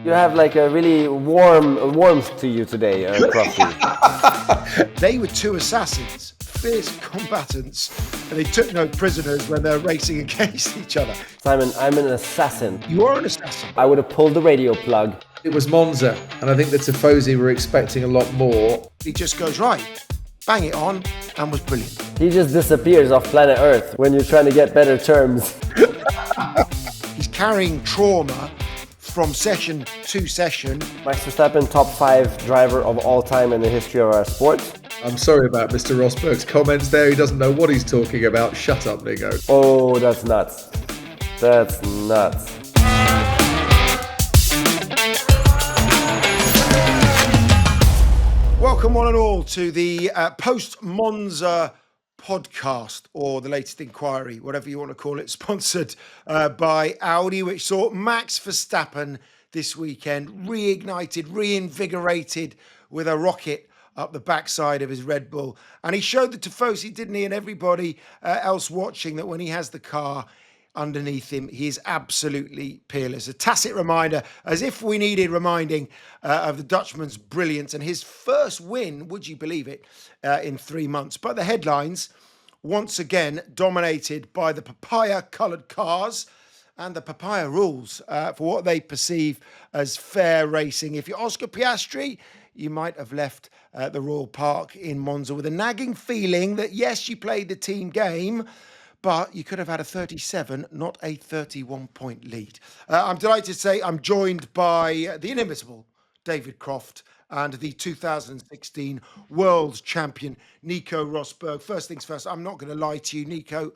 You have like a really warmth to you today, Crofty. They were two assassins, fierce combatants, and they took no prisoners when they're racing against each other. Simon, I'm an assassin. You are an assassin. I would have pulled the radio plug. It was Monza, and I think the Tifosi were expecting a lot more. He just goes, right, bang it on, and was brilliant. He just disappears off planet Earth when you're trying to get better terms. He's carrying trauma from session to session. Max Verstappen, top 5 driver of all time in the history of our sport. I'm sorry about Mr. Rosberg's comments there. He doesn't know what he's talking about. Shut up, Nico. Oh, that's nuts. That's nuts. Welcome one and all to the post-Monza podcast, or the latest inquiry, whatever you want to call it, sponsored by Audi, which saw Max Verstappen this weekend reignited, reinvigorated with a rocket up the backside of his Red Bull. And he showed the Tifosi, didn't he, and everybody else watching, that when he has the car underneath him, he is absolutely peerless. A tacit reminder, as if we needed reminding, of the Dutchman's brilliance and his first win, would you believe it, in 3 months. But the headlines, once again, dominated by the Papaya-coloured cars and the Papaya rules for what they perceive as fair racing. If you're Oscar Piastri, you might have left the Royal Park in Monza with a nagging feeling that, yes, you played the team game, but you could have had a 37, not a 31-point lead. I'm delighted to say I'm joined by the inimitable David Croft and the 2016 World Champion Nico Rosberg. First things first, I'm not going to lie to you, Nico.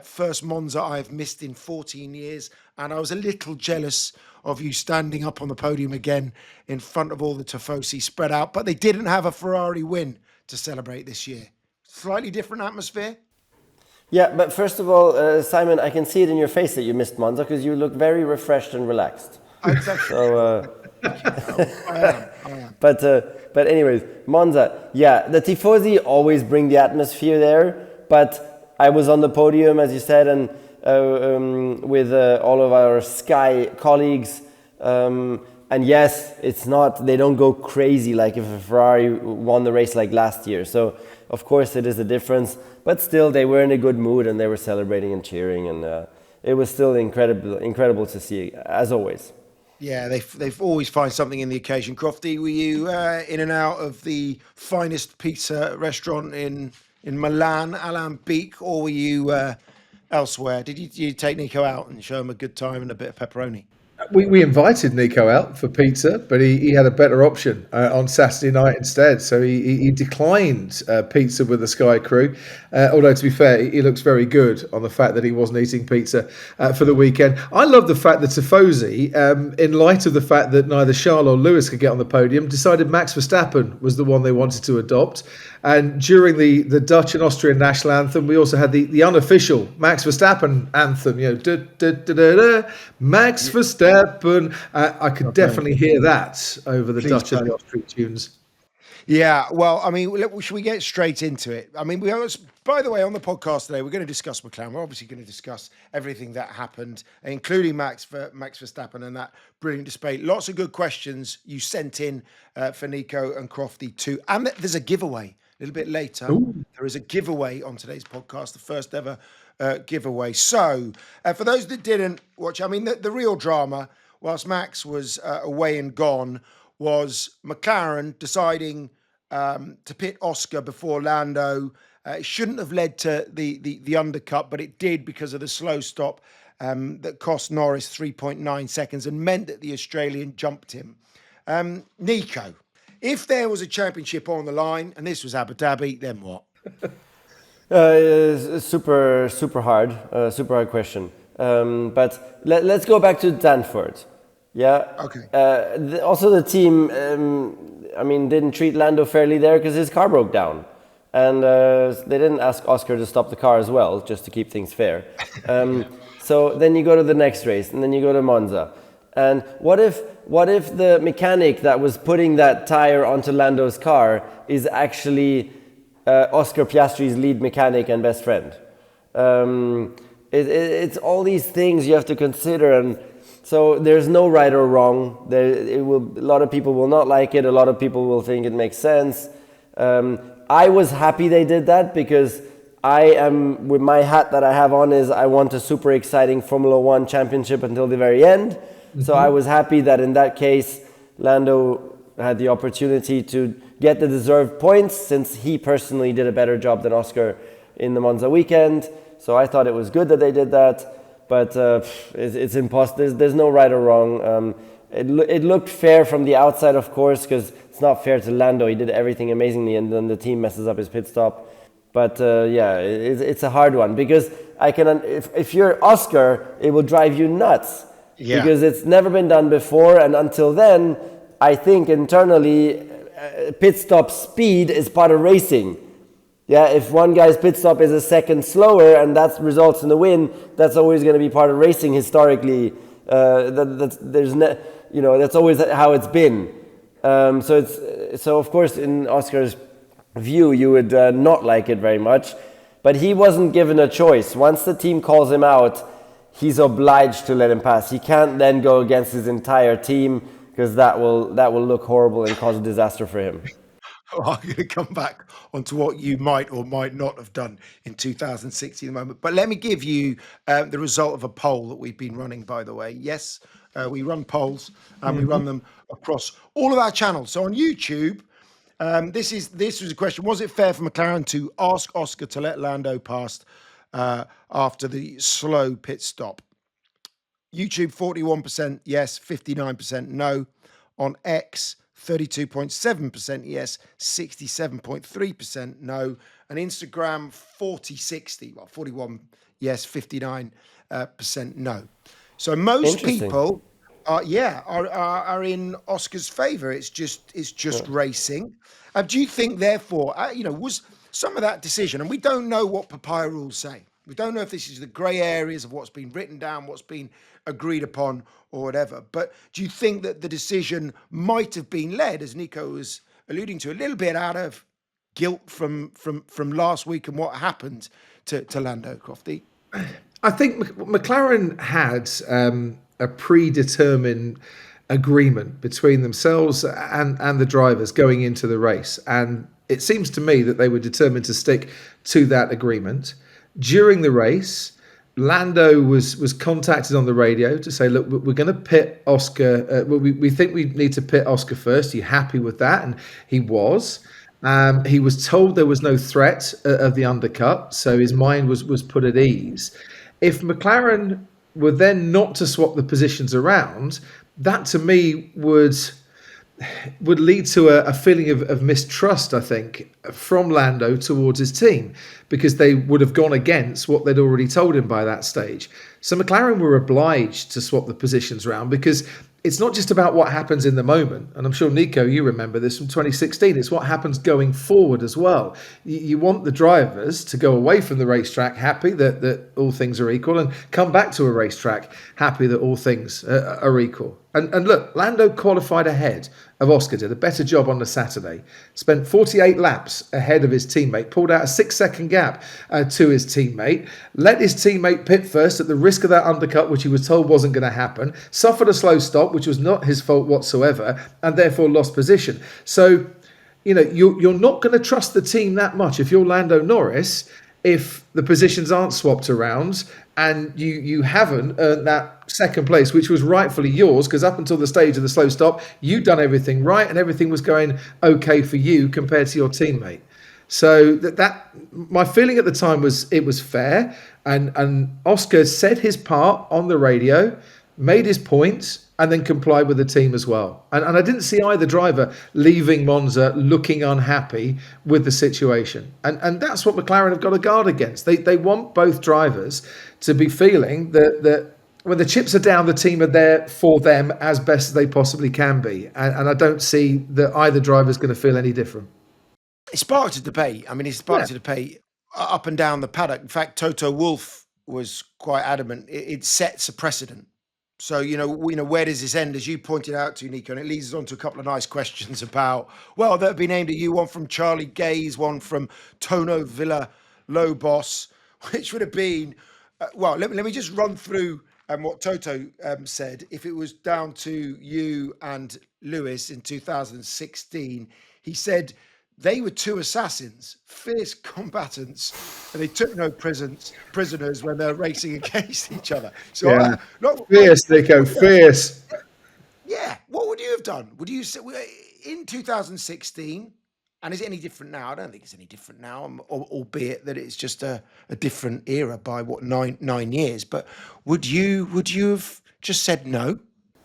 First Monza I've missed in 14 years, and I was a little jealous of you standing up on the podium again in front of all the Tifosi spread out, but they didn't have a Ferrari win to celebrate this year. Slightly different atmosphere? Yeah, but first of all, Simon, I can see it in your face that you missed Monza because you look very refreshed and relaxed. So, I am. But anyways, Monza. Yeah, the Tifosi always bring the atmosphere there. But I was on the podium, as you said, and with all of our Sky colleagues. And yes, it's not. They don't go crazy like if a Ferrari won the race like last year. So of course it is a difference. But still, they were in a good mood and they were celebrating and cheering, and it was still incredible to see, as always. Yeah, they've always find something in the occasion. Crofty, were you in and out of the finest pizza restaurant in Milan, Alambique, or were you elsewhere? Did you take Nico out and show him a good time and a bit of pepperoni? We invited Nico out for pizza, but he had a better option on Saturday night instead. So he declined pizza with the Sky crew. Although, to be fair, he looks very good on the fact that he wasn't eating pizza for the weekend. I love the fact that Tifosi, in light of the fact that neither Charles or Lewis could get on the podium, decided Max Verstappen was the one they wanted to adopt. And during the Dutch and Austrian national anthem, we also had the unofficial Max Verstappen anthem. You know, Max Verstappen. I could definitely hear that over the Dutch and the Austrian tunes. Yeah, well, I mean, should we get straight into it? I mean, by the way, on the podcast today, we're going to discuss McLaren. We're obviously going to discuss everything that happened, including Max Verstappen and that brilliant display. Lots of good questions you sent in for Nico and Crofty too. And there's a giveaway a little bit later. Ooh. There is a giveaway on today's podcast, the first ever giveaway. So, for those that didn't watch, I mean, the real drama, whilst Max was away and gone, was McLaren deciding to pit Oscar before Lando. It shouldn't have led to the undercut, but it did because of the slow stop that cost Norris 3.9 seconds and meant that the Australian jumped him. Nico, if there was a championship on the line, and this was Abu Dhabi, then what? Super hard question. But let's go back to Danford. Yeah. Okay. Also, the team, didn't treat Lando fairly there because his car broke down, and they didn't ask Oscar to stop the car as well, just to keep things fair. So then you go to the next race, and then you go to Monza. And what if the mechanic that was putting that tire onto Lando's car is actually Oscar Piastri's lead mechanic and best friend? It's all these things you have to consider, and So there's no right or wrong. A lot of people will not like it. A lot of people will think it makes sense. I was happy they did that because I am, with my hat that I have on, is I want a super exciting Formula One championship until the very end. So I was happy that in that case, Lando had the opportunity to get the deserved points since he personally did a better job than Oscar in the Monza weekend. So I thought it was good that they did that, but it's impossible. There's no right or wrong. It looked fair from the outside, of course, because it's not fair to Lando. He did everything amazingly, and then the team messes up his pit stop. But it's a hard one because if you're Oscar, it will drive you nuts because it's never been done before, and until then, I think internally, pit stop speed is part of racing. Yeah, if one guy's pit stop is a second slower and that results in the win, that's always going to be part of racing historically. That's always how it's been. So of course in Oscar's view, you would not like it very much, but he wasn't given a choice. Once the team calls him out, he's obliged to let him pass. He can't then go against his entire team because that will look horrible and cause a disaster for him. I'm going to come back onto what you might or might not have done in 2016 in a moment. But let me give you the result of a poll that we've been running, by the way. Yes, we run polls and we run them across all of our channels. So on YouTube, this was a question. Was it fair for McLaren to ask Oscar to let Lando pass after the slow pit stop? YouTube, 41% yes, 59% no. On X, 32.7% yes, 67.3% no. And Instagram, 40-60, well, 41 yes, 59% no. So most people are in Oscar's favour. It's just racing. Do you think, therefore, was some of that decision, and we don't know what Papaya rules say. We don't know if this is the grey areas of what's been written down, what's been agreed upon, or whatever. But do you think that the decision might have been led, as Nico was alluding to, a little bit out of guilt from last week and what happened to Lando, Crofty? I think McLaren had a predetermined agreement between themselves and the drivers going into the race. And it seems to me that they were determined to stick to that agreement. During the race, Lando was contacted on the radio to say, look, we're going to pit Oscar. We think we need to pit Oscar first. Are you happy with that? And he was. He was told there was no threat of the undercut, so his mind was put at ease. If McLaren were then not to swap the positions around, that to me would lead to a feeling of mistrust, I think, from Lando towards his team, because they would have gone against what they'd already told him by that stage. So McLaren were obliged to swap the positions around because it's not just about what happens in the moment. And I'm sure, Nico, you remember this from 2016. It's what happens going forward as well. You want the drivers to go away from the racetrack happy that all things are equal and come back to a racetrack happy that all things are equal. And look, Lando qualified ahead of Oscar, did a better job on the Saturday, spent 48 laps ahead of his teammate, pulled out a 6-second gap to his teammate, let his teammate pit first at the risk of that undercut, which he was told wasn't going to happen, suffered a slow stop, which was not his fault whatsoever, and therefore lost position. So, you're not going to trust the team that much if you're Lando Norris, if the positions aren't swapped around and you haven't earned that second place, which was rightfully yours, because up until the stage of the slow stop, you'd done everything right and everything was going okay for you compared to your teammate. So that my feeling at the time was it was fair, and Oscar said his part on the radio, made his points, and then complied with the team as well. And I didn't see either driver leaving Monza looking unhappy with the situation. And that's what McLaren have got to guard against. They want both drivers to be feeling that when the chips are down, the team are there for them as best as they possibly can be. And I don't see that either driver is going to feel any different. It sparked a debate. I mean, it sparked a debate up and down the paddock. In fact, Toto Wolff was quite adamant. It sets a precedent. So, where does this end? As you pointed out to, Nico, and it leads us on to a couple of nice questions about, that have been aimed at you. One from Charlie Gaze, one from Tono Villa Lobos, which would have been, let me just run through and what Toto said, if it was down to you and Lewis in 2016, he said they were two assassins, fierce combatants, and they took no prisoners when they're racing against each other. So, Yeah. Fierce, Nico, fierce. Yeah. What would you have done? Would you say in 2016? And is it any different now? I don't think it's any different now, albeit that it's just a different era by what nine years. But would you have just said no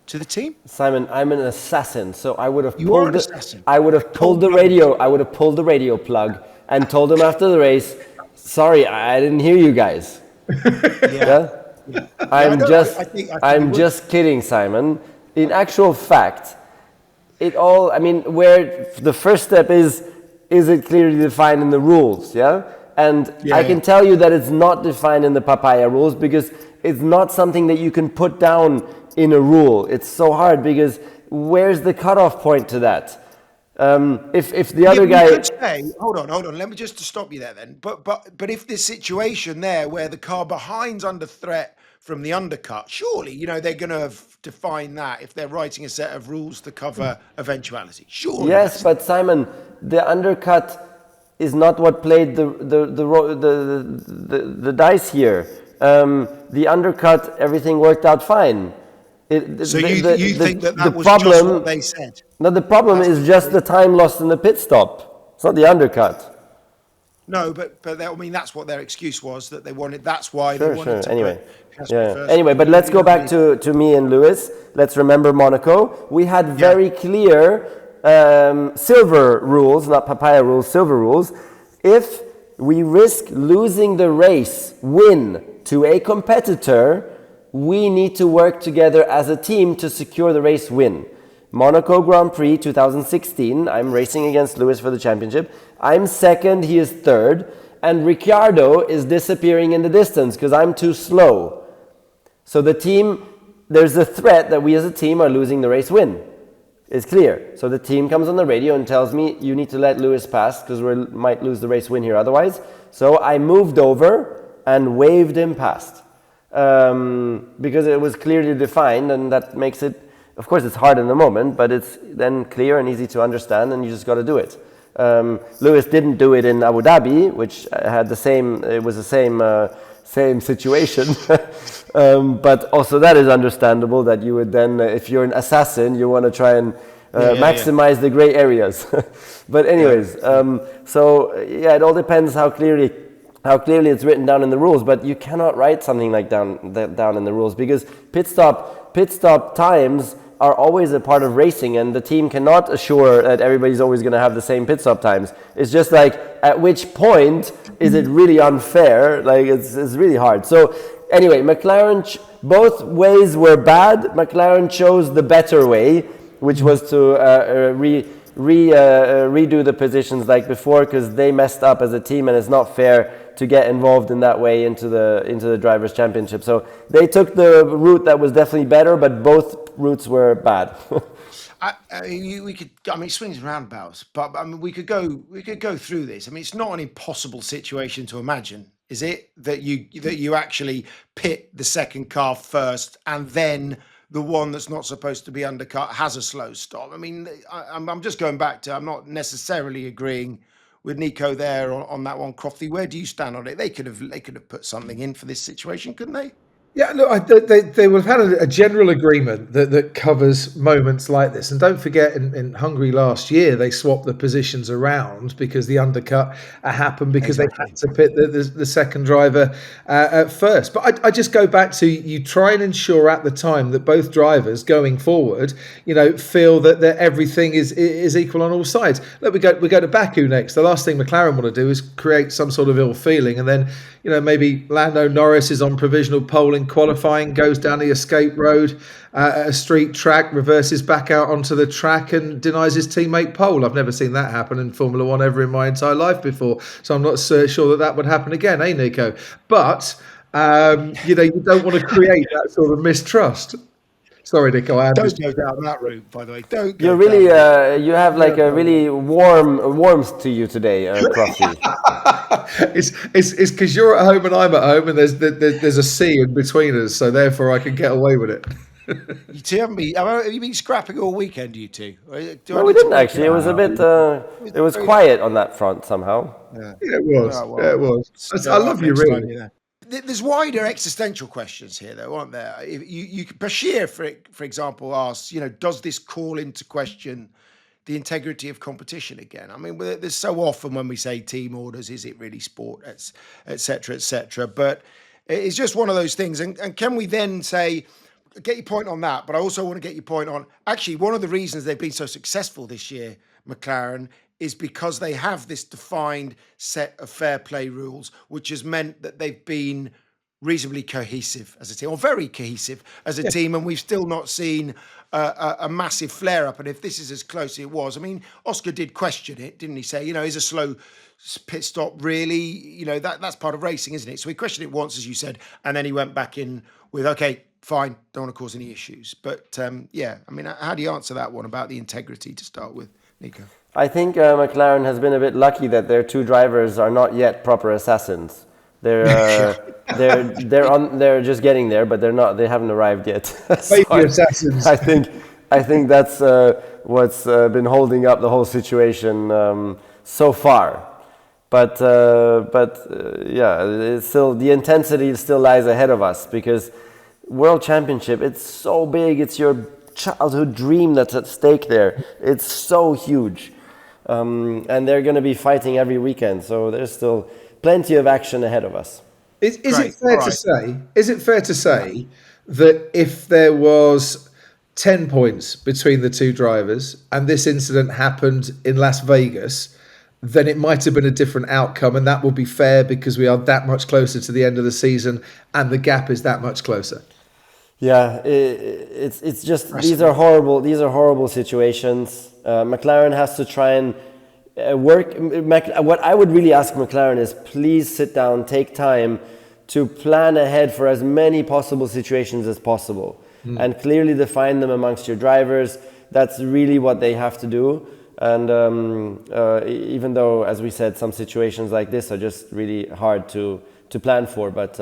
to the team? Simon, I'm an assassin, so I would have You are an assassin. I would have pulled the radio. I would have pulled the radio plug and told them after the race, "Sorry, I didn't hear you guys." Yeah. I'm just kidding, Simon. In actual fact, where the first step is it clearly defined in the rules, yeah? And I can tell you that it's not defined in the Papaya rules because it's not something that you can put down in a rule. It's so hard because where's the cutoff point to that? If the other guy... could say, hold on, let me just stop you there then. But if this situation there where the car behind's under threat from the undercut, surely, they're going to have defined that if they're writing a set of rules to cover eventuality. Surely. Yes, but Simon, the undercut is not what played the dice here. The undercut, everything worked out fine. You think that was just what they said? No, the problem is just the time lost in the pit stop. It's not the undercut. No, but that's what their excuse was, that they wanted. That's why they wanted to. Anyway, Anyway, but let's go back to me and Lewis. Let's remember Monaco. We had very clear silver rules, not Papaya rules, silver rules. If we risk losing the race win to a competitor, we need to work together as a team to secure the race win. Monaco Grand Prix 2016, I'm racing against Lewis for the championship. I'm second, he is third, and Ricciardo is disappearing in the distance because I'm too slow. So the team, there's a threat that we as a team are losing the race win. It's clear. So the team comes on the radio and tells me, you need to let Lewis pass because we might lose the race win here otherwise. So I moved over and waved him past because it was clearly defined, and that makes it, of course, it's hard in the moment, but it's then clear and easy to understand, and you just got to do it. Lewis didn't do it in Abu Dhabi, which had it was the same situation. But also that is understandable that you would then, if you're an assassin, you want to try and maximize the gray areas. But anyways, it all depends how clearly it's written down in the rules, but you cannot write something like down in the rules because pit stop times are always a part of racing, and the team cannot assure that everybody's always going to have the same pit stop times. It's just like, at which point is it really unfair? Like, it's really hard. So anyway, McLaren, both ways were bad. McLaren chose the better way, which was to redo the positions like before, because they messed up as a team, and it's not fair to get involved in that way into the Drivers' Championship. So they took the route that was definitely better, but both routes were bad. Swings and roundabouts, but we could go through this. It's not an impossible situation to imagine, is it? That you actually pit the second car first, and then the one that's not supposed to be undercut has a slow stop. I'm just going back to, I'm not necessarily agreeing with Nico there on that one. Crofty, where do you stand on it? They could have put something in for this situation, couldn't they? Yeah, look, they would have had a general agreement that covers moments like this. And don't forget, in Hungary last year, they swapped the positions around because the undercut happened because they had to pit the second driver at first. But I just go back to, you try and ensure at the time that both drivers going forward, feel that everything is equal on all sides. Look, we go to Baku next. The last thing McLaren want to do is create some sort of ill feeling, and then maybe Lando Norris is on provisional pole in qualifying, goes down the escape road at a street track, reverses back out onto the track and denies his teammate pole. I've never seen that happen in Formula One ever in my entire life before, so I'm not sure that would happen again, Nico? But you don't want to create that sort of mistrust. Sorry, Nico. I Don't go down that route, by the way. Don't go You're really, you have like a really warmth to you today, Crofty. It's because you're at home and I'm at home, and there's a sea in between us, so therefore I can get away with it. You two haven't been. Have you been scrapping all weekend, you two? No, we didn't actually. It was a bit. It was quiet on that front somehow. Yeah, it was. Well, yeah, it was. I love you, really. There's wider existential questions here, though, aren't there? Bashir, for example, asks, does this call into question the integrity of competition again? I mean, there's so often when we say team orders, is it really sport, et cetera, et cetera. But it's just one of those things. And can we then say, get your point on that, but I also want to get your point on, actually, one of the reasons they've been so successful this year, McLaren, is because they have this defined set of fair play rules, which has meant that they've been reasonably cohesive as a team, or very cohesive as a team, and we've still not seen a massive flare-up. And if this is as close as it was, I mean, Oscar did question it, didn't he? Say, is a slow pit stop really, that's part of racing, isn't it? So he questioned it once, as you said, and then he went back in with, okay, fine, don't want to cause any issues. But I mean, how do you answer that one about the integrity to start with, Nico? I think McLaren has been a bit lucky that their two drivers are not yet proper assassins. They're just getting there, but they haven't arrived yet. So assassins. I think that's what's been holding up the whole situation so far. But it's still, the intensity still lies ahead of us, because World Championship, it's so big. It's your childhood dream that's at stake there. It's so huge. And they're going to be fighting every weekend. So there's still plenty of action ahead of us. Is it fair to say that if there was 10 points between the two drivers and this incident happened in Las Vegas, then it might have been a different outcome, and that would be fair because we are that much closer to the end of the season and the gap is that much closer? Yeah, it's just, these are horrible situations. McLaren has to try and work. What I would really ask McLaren is, please sit down, take time to plan ahead for as many possible situations as possible, and clearly define them amongst your drivers. That's really what they have to do. And even though, as we said, some situations like this are just really hard to plan for, but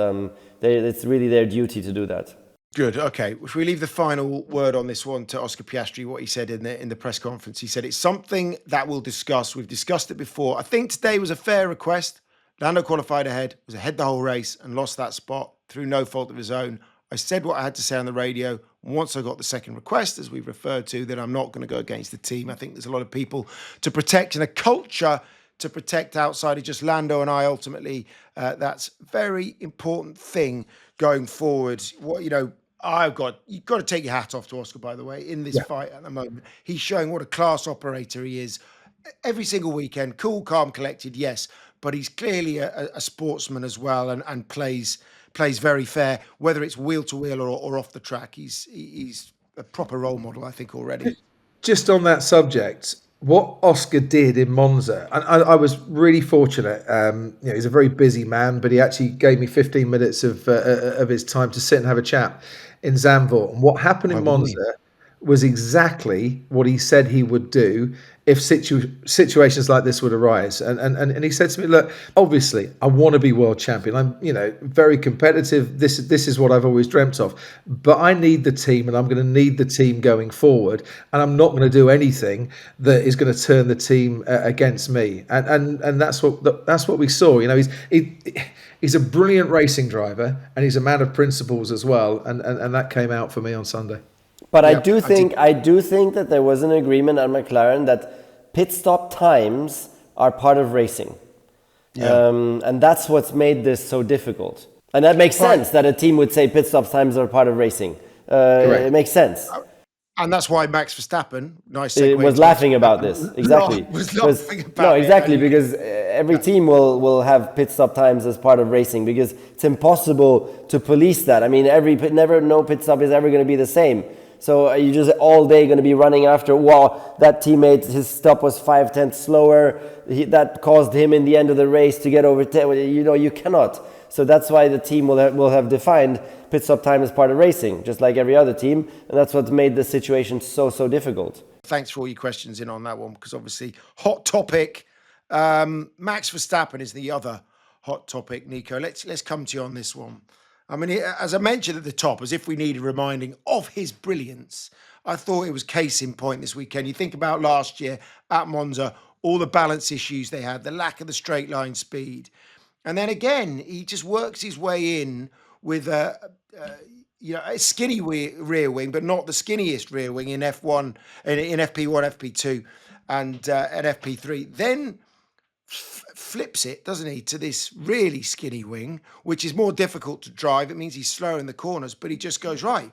it's really their duty to do that. Good. Okay. If we leave the final word on this one to Oscar Piastri, what he said in the press conference, he said it's something that we'll discuss. We've discussed it before. I think today was a fair request. Lando qualified ahead, was ahead the whole race and lost that spot through no fault of his own. I said what I had to say on the radio. Once I got the second request, as we've referred to, that I'm not going to go against the team. I think there's a lot of people to protect and a culture to protect outside of just Lando and I. Ultimately, that's a very important thing going forward. You've got to take your hat off to Oscar, by the way, in this fight at the moment. He's showing what a class operator he is every single weekend. Cool, calm, collected, yes, but he's clearly a sportsman as well, and plays very fair, whether it's wheel to wheel or off the track. He's a proper role model, I think, already. Just on that subject, what Oscar did in Monza, and I was really fortunate. He's a very busy man, but he actually gave me 15 minutes of his time to sit and have a chat in Zandvoort. And what happened in Monza was exactly what he said he would do if situations like this would arise. And he said to me, look, obviously I want to be world champion. I'm, very competitive. This is what I've always dreamt of, but I need the team, and I'm going to need the team going forward. And I'm not going to do anything that is going to turn the team against me. And that's what we saw. He's a brilliant racing driver, and he's a man of principles as well. And that came out for me on Sunday. But I do think that there was an agreement at McLaren that pit stop times are part of racing. Yeah. And that's what's made this so difficult. And that makes sense that a team would say pit stop times are part of racing. It makes sense. And that's why Max Verstappen, was laughing about this. Exactly. Because every team will have pit stop times as part of racing, because it's impossible to police that. I mean, no pit stop is ever going to be the same. So are you just all day going to be running after, that teammate, his stop was 5/10 slower. That caused him in the end of the race to get over 10. You cannot. So that's why the team will have defined pit stop time as part of racing, just like every other team. And that's what made the situation so difficult. Thanks for all your questions in on that one, because obviously hot topic. Max Verstappen is the other hot topic, Nico. Let's come to you on this one. I mean, as I mentioned at the top, as if we needed reminding of his brilliance, I thought it was case in point this weekend. You think about last year at Monza, all the balance issues they had, the lack of the straight line speed. And then again, he just works his way in with a skinny rear wing, but not the skinniest rear wing in F1, in FP1, FP2, and at FP3. Then flips it, doesn't he, to this really skinny wing, which is more difficult to drive. It means he's slower in the corners, but he just goes right,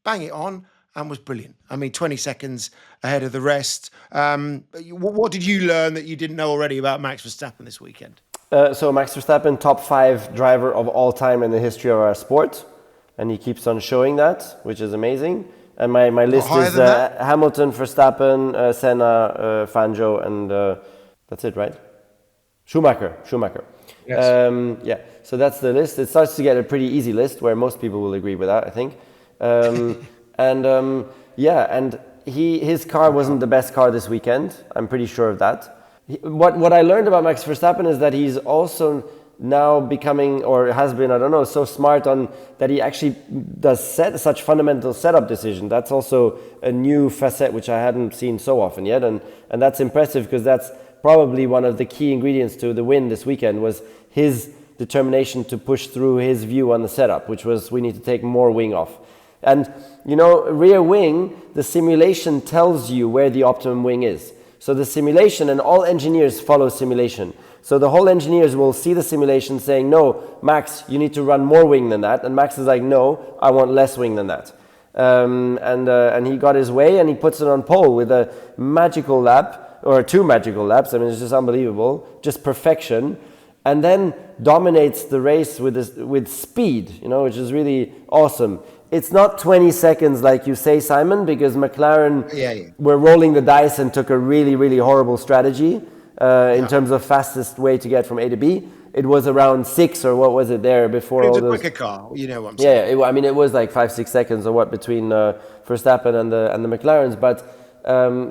bang it on, and was brilliant. I mean, 20 seconds ahead of the rest. What did you learn that you didn't know already about Max Verstappen this weekend? So Max Verstappen, top 5 driver of all time in the history of our sport. And he keeps on showing that, which is amazing. And my list is Hamilton, Verstappen, Senna, Fangio, and that's it, right? Schumacher. Yes. So that's the list. It starts to get a pretty easy list, where most people will agree with that, I think. And his car wasn't the best car this weekend. I'm pretty sure of that. What I learned about Max Verstappen is that he's also now becoming, or has been, I don't know, so smart on that he actually does such fundamental setup decisions. That's also a new facet which I hadn't seen so often yet, and that's impressive, because that's probably one of the key ingredients to the win this weekend, was his determination to push through his view on the setup, which was, we need to take more wing off. And rear wing, the simulation tells you where the optimum wing is. So the simulation, and all engineers follow simulation. So the whole engineers will see the simulation saying, no, Max, you need to run more wing than that. And Max is like, no, I want less wing than that. And he got his way, and he puts it on pole with a magical lap, or 2 magical laps. I mean, it's just unbelievable, just perfection. And then dominates the race with speed, which is really awesome. It's not 20 seconds like you say, Simon, because McLaren were rolling the dice and took a really, really horrible strategy in terms of fastest way to get from A to B. It was around 6, or what was it there before all those... It was a quicker car, you know what I'm saying. Yeah, it was like 5-6 seconds or what between Verstappen and the McLarens, but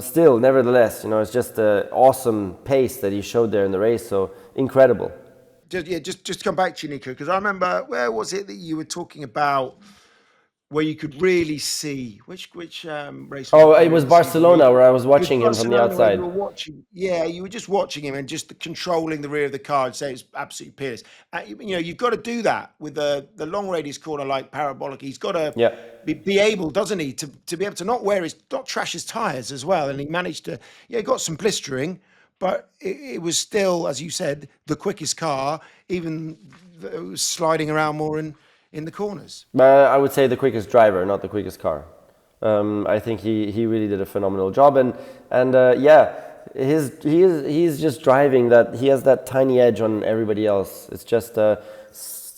still, nevertheless, it's just an awesome pace that he showed there in the race, so incredible. Just come back to you, Nico, because I remember, where was it that you were talking about where you could really see which race? Oh, it was Barcelona, where I was watching him from the outside. You were just watching him and just controlling the rear of the car. I'd say it's absolutely peerless. You've got to do that with the long radius corner like parabolic. He's got to be able, doesn't he, to be able to not trash his tires as well. And he managed to, he got some blistering, but it was still, as you said, the quickest car, even though it was sliding around more in the corners. I would say the quickest driver, not the quickest car. I think he really did a phenomenal job, and he's just driving that. He has that tiny edge on everybody else. It's just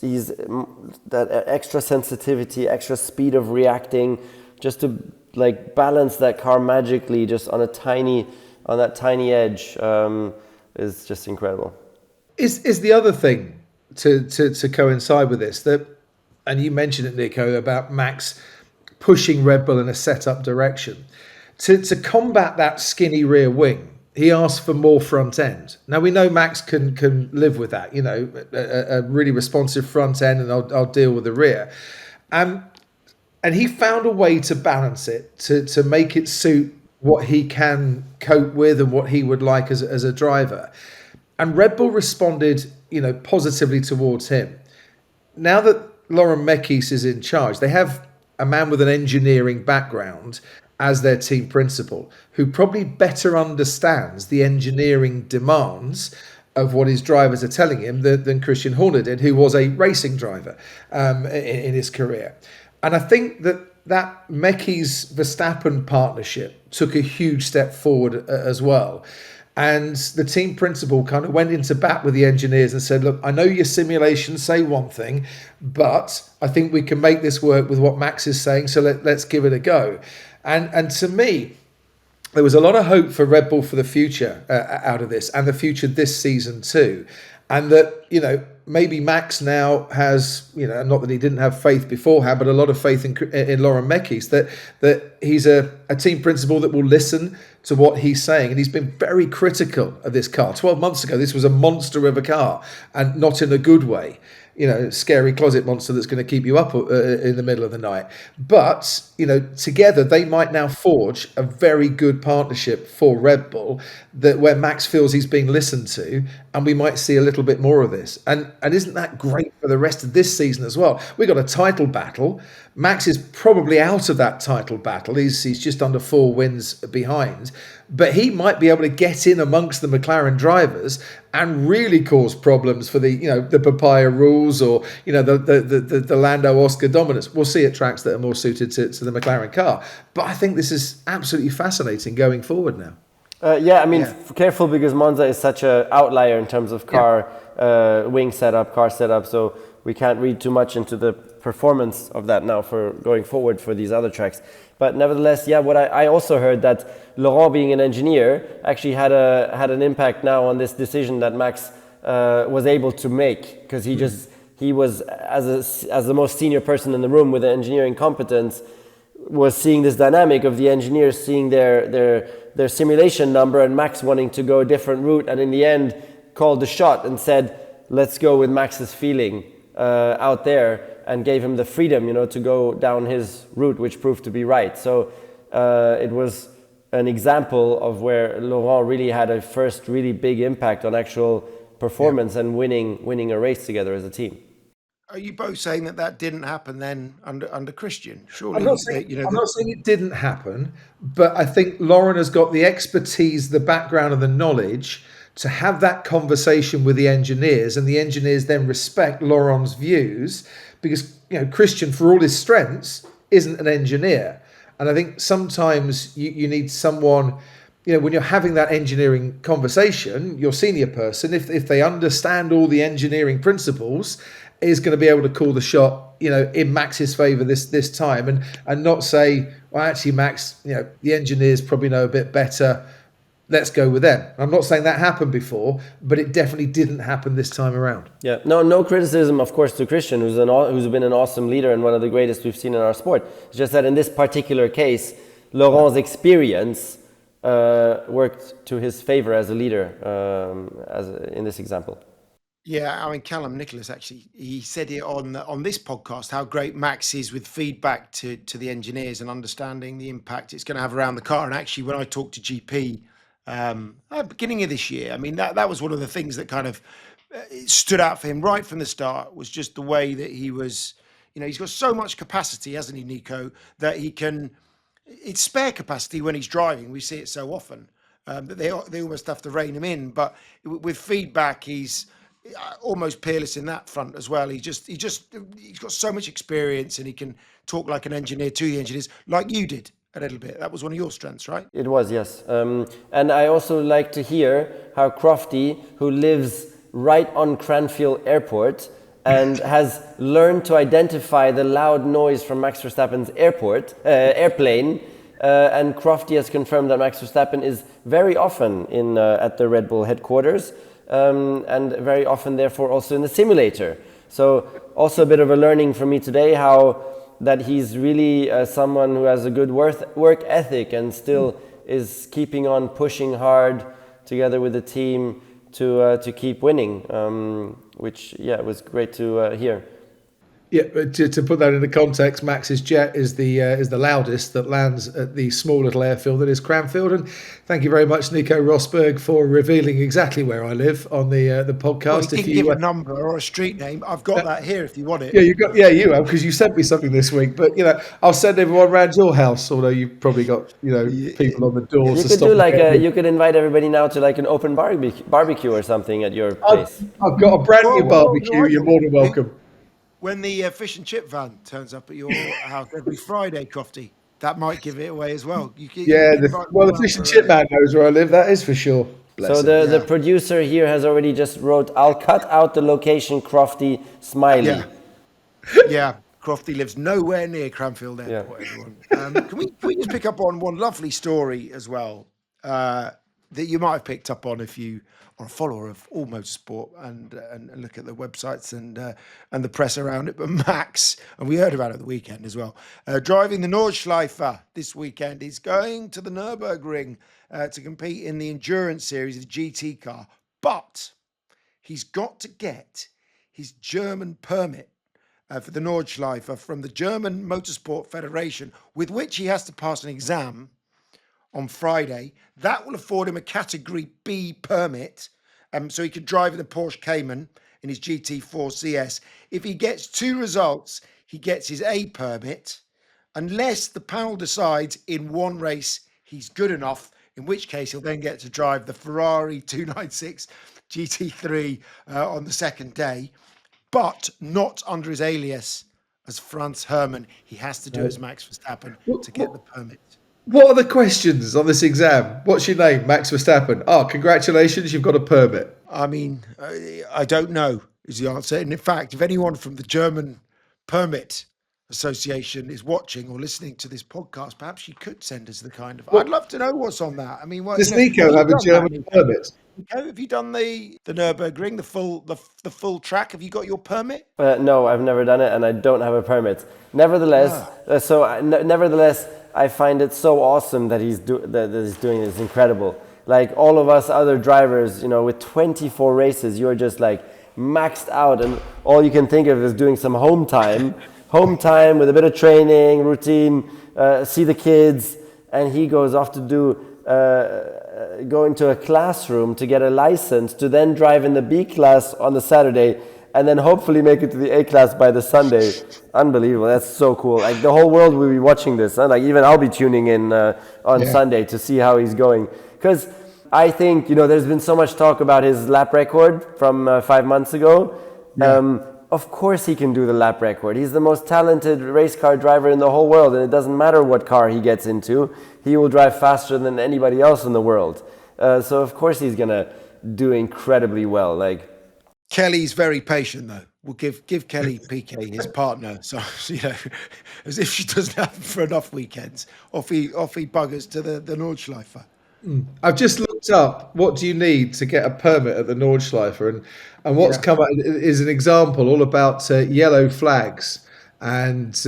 he's that extra sensitivity, extra speed of reacting, just to like balance that car magically, just on that tiny edge, is just incredible. Is the other thing to coincide with this that. And you mentioned it, Nico, about Max pushing Red Bull in a set-up direction. To combat that skinny rear wing, he asked for more front end. Now, we know Max can live with that, a really responsive front end, and I'll deal with the rear. And he found a way to balance it, to make it suit what he can cope with and what he would like as a driver. And Red Bull responded, positively towards him. Now that Laurent Mekies is in charge, they have a man with an engineering background as their team principal, who probably better understands the engineering demands of what his drivers are telling him than Christian Horner did, who was a racing driver in his career. And I think that Mekies-Verstappen partnership took a huge step forward as well. And the team principal kind of went into bat with the engineers and said, look, I know your simulations say one thing, but I think we can make this work with what Max is saying, so let's give it a go. And to me, there was a lot of hope for Red Bull for the future out of this, and the future this season too. and that, maybe Max now has, not that he didn't have faith beforehand, but a lot of faith in Laurent Mekies, that he's a team principal that will listen to what he's saying. And he's been very critical of this car. 12 months ago, this was a monster of a car, and not in a good way. Scary closet monster that's going to keep you up in the middle of the night. But, together they might now forge a very good partnership for Red Bull, where Max feels he's being listened to, and we might see a little bit more of this. And isn't that great for the rest of this season as well? We got a title battle. Max is probably out of that title battle. He's just under 4 wins behind. But he might be able to get in amongst the McLaren drivers and really cause problems for the Papaya rules, or the Lando Oscar dominance. We'll see at tracks that are more suited to the McLaren car. But I think this is absolutely fascinating going forward now. Careful, because Monza is such an outlier in terms of car wing setup, car setup. So we can't read too much into the performance of that now for going forward for these other tracks. But nevertheless, what I also heard that Laurent, being an engineer, actually had an impact now on this decision that Max was able to make, because he was as the most senior person in the room with the engineering competence, was seeing this dynamic of the engineers seeing their simulation number and Max wanting to go a different route, and in the end called the shot and said, let's go with Max's feeling out there, and gave him the freedom, to go down his route, which proved to be right. So it was an example of where Laurent really had a first really big impact on actual performance and winning a race together as a team. Are you both saying that didn't happen then under Christian? Surely, I'm not saying it didn't happen, but I think Lauren has got the expertise, the background, and the knowledge to have that conversation with the engineers, and the engineers then respect Laurent's views, because Christian, for all his strengths, isn't an engineer. And I think sometimes you need someone, when you're having that engineering conversation, your senior person, if they understand all the engineering principles, is going to be able to call the shot, in Max's favour this time, and not say, well, actually, Max, the engineers probably know a bit better. Let's go with them. I'm not saying that happened before, but it definitely didn't happen this time around. Yeah, no criticism, of course, to Christian, who's been an awesome leader and one of the greatest we've seen in our sport. It's just that in this particular case, Laurent's experience worked to his favor as a leader, in this example. Yeah, I mean, Callum Nicholas, actually, he said it on this podcast, how great Max is with feedback to the engineers and understanding the impact it's going to have around the car. And actually, when I talked to GP at the beginning of this year, I mean, that was one of the things that kind of stood out for him right from the start, was just the way that he was, he's got so much capacity, hasn't he, Nico, that it's spare capacity when he's driving. We see it so often that they almost have to rein him in. But with feedback, he's almost peerless in that front as well. He's got so much experience, and he can talk like an engineer to the engineers, like you did a little bit. That was one of your strengths, right? It was, yes. And I also like to hear how Crofty, who lives right on Cranfield Airport and has learned to identify the loud noise from Max Verstappen's airplane, and Crofty has confirmed that Max Verstappen is very often at the Red Bull headquarters, and very often, therefore, also in the simulator. So also a bit of a learning for me today, that he's really someone who has a good work ethic and still is keeping on pushing hard together with the team to keep winning, which was great to hear. Yeah, to put that into context, Max's jet is the loudest that lands at the small little airfield that is Cranfield. And thank you very much, Nico Rosberg, for revealing exactly where I live on the podcast. Well, you didn't give a number or a street name. I've got that here if you want it. Yeah, you have, because you sent me something this week. But I'll send everyone around your house. Although you've probably got people on the doors. You could invite everybody now to an open barbecue or something at your place. I've got a brand new barbecue. You're more than welcome. When the fish and chip van turns up at your house every Friday, Crofty, that might give it away as well. The fish and chip man knows where I live. That is for sure. So the producer here has already just wrote, "I'll cut out the location, Crofty, smiley." Yeah. Crofty lives nowhere near Cranfield Airport. Everyone. Can we just pick up on one lovely story as well? that you might have picked up on if you are a follower of all motorsport and look at the websites and the press around it. But Max, and we heard about it the weekend as well, driving the Nordschleife this weekend. He's going to the Nürburgring to compete in the endurance series, the GT car. But he's got to get his German permit for the Nordschleife from the German Motorsport Federation, with which he has to pass an exam on Friday. That will afford him a Category B permit, so he could drive in the Porsche Cayman in his GT4 CS. If he gets 2 results, he gets his A permit, unless the panel decides in one race he's good enough, in which case he'll then get to drive the Ferrari 296 GT3 on the second day, but not under his alias as Franz Hermann. He has to do as Max Verstappen to get the permit. What are the questions on this exam? What's your name? Max Verstappen. Oh, congratulations, you've got a permit. I mean, I don't know is the answer. And in fact, if anyone from the German Permit Association is watching or listening to this podcast, perhaps you could send us the kind of... I'd love to know what's on that. I mean, does Nico have a German permit? Nico, have you done the Nürburgring, the full track? Have you got your permit? No, I've never done it, and I don't have a permit. Nevertheless, I find it so awesome that he's doing it. It's incredible. Like all of us other drivers, with 24 races, you're just like maxed out, and all you can think of is doing some home time with a bit of training, routine, see the kids, and he goes off to go into a classroom to get a license to then drive in the B class on the Saturday, and then hopefully make it to the A class by the Sunday. Unbelievable. That's so cool. Like the whole world will be watching this. Huh? Like even I'll be tuning in on Sunday to see how he's going. Because I think, there's been so much talk about his lap record from 5 months ago. Yeah. Of course he can do the lap record. He's the most talented race car driver in the whole world, and it doesn't matter what car he gets into. He will drive faster than anybody else in the world. So of course he's going to do incredibly well. Like Kelly's very patient, though. We'll give Kelly PK his partner, so as if she doesn't have him for enough weekends. Off he buggers to the Nordschleife. I've just looked up what do you need to get a permit at the Nordschleife, and what's come out is an example all about yellow flags and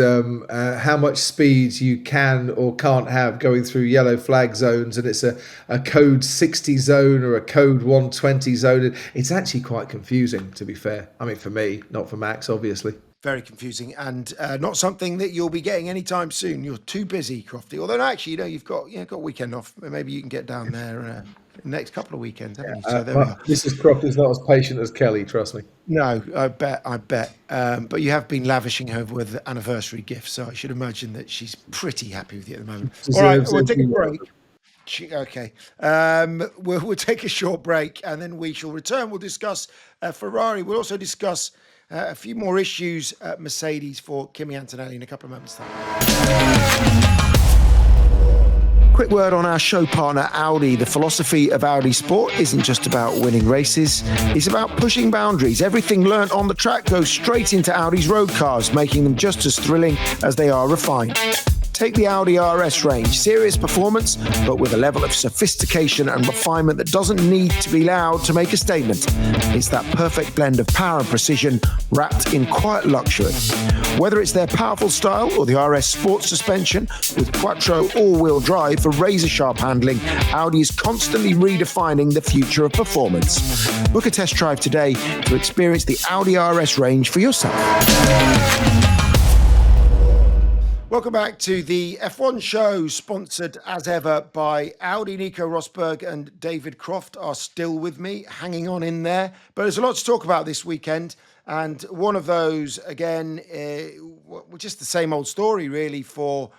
how much speed you can or can't have going through yellow flag zones, and it's a code 60 zone or a code 120 zone. It's actually quite confusing, to be fair. I mean, for me, not for Max, obviously. Very confusing, and not something that you'll be getting anytime soon. You're too busy, Crofty. Although actually, you've got weekend off. Maybe you can get down there the next couple of weekends, haven't you? So there we are. Mrs. Crofty's not as patient as Kelly, trust me. No, I bet. But you have been lavishing her with anniversary gifts, so I should imagine that she's pretty happy with you at the moment. All right, we'll take a break. Okay. We'll take a short break, and then we shall return. We'll discuss Ferrari. We'll also discuss a few more issues at Mercedes for Kimi Antonelli in a couple of moments' time. Quick word on our show partner, Audi. The philosophy of Audi Sport isn't just about winning races. It's about pushing boundaries. Everything learnt on the track goes straight into Audi's road cars, making them just as thrilling as they are refined. Take the Audi RS range, serious performance, but with a level of sophistication and refinement that doesn't need to be loud to make a statement. It's that perfect blend of power and precision wrapped in quiet luxury. Whether it's their powerful style or the RS Sport suspension with Quattro all-wheel drive for razor-sharp handling, Audi is constantly redefining the future of performance. Book a test drive today to experience the Audi RS range for yourself. Welcome back to the F1 show, sponsored as ever by Audi. Nico Rosberg and David Croft are still with me, hanging on in there. But there's a lot to talk about this weekend. And one of those, again, just the same old story, really, for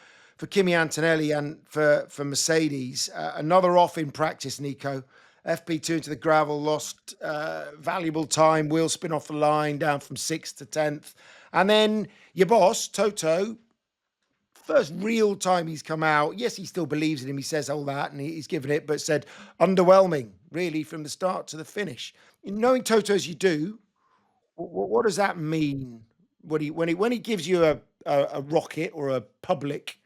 Kimi Antonelli and for Mercedes. Another off in practice, Nico. FP2 into the gravel, lost valuable time, wheel spin off the line, down from 6th to 10th. And then your boss, Toto, first real time he's come out. Yes, he still believes in him. He says all that and he's given it, but said underwhelming, really, from the start to the finish. Knowing Toto as you do, what does that mean? When he gives you a rocket or a public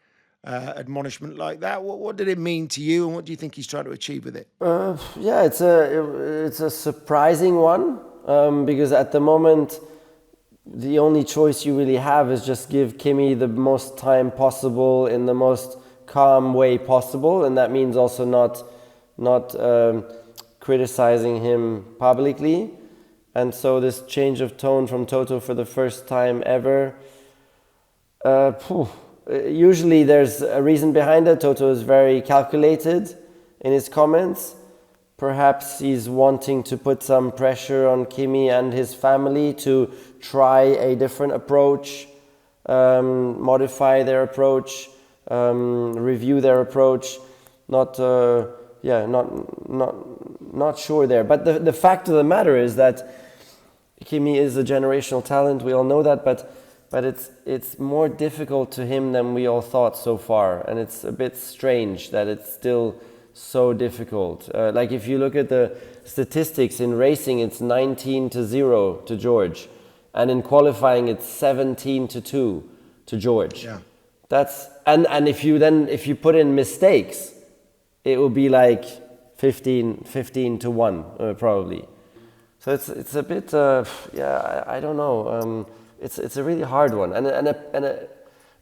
admonishment like that. What did it mean to you, and what do you think he's trying to achieve with it? Yeah, it's a surprising one, because at the moment the only choice you really have is just give Kimi the most time possible in the most calm way possible, and that means also not criticizing him publicly. And so this change of tone from Toto for the first time ever, usually there's a reason behind it. Toto is very calculated in his comments. Perhaps he's wanting to put some pressure on Kimi and his family to try a different approach, modify their approach, review their approach. Not sure there. But the fact of the matter is that Kimi is a generational talent. We all know that, but it's more difficult to him than we all thought so far, and it's a bit strange that it's still so difficult. Like if you look at the statistics in racing, it's 19-0 to George, and in qualifying it's 17-2 to George. Yeah. That's and if you put in mistakes, it will be like 15-1 probably. So it's a bit I don't know. It's a really hard one and a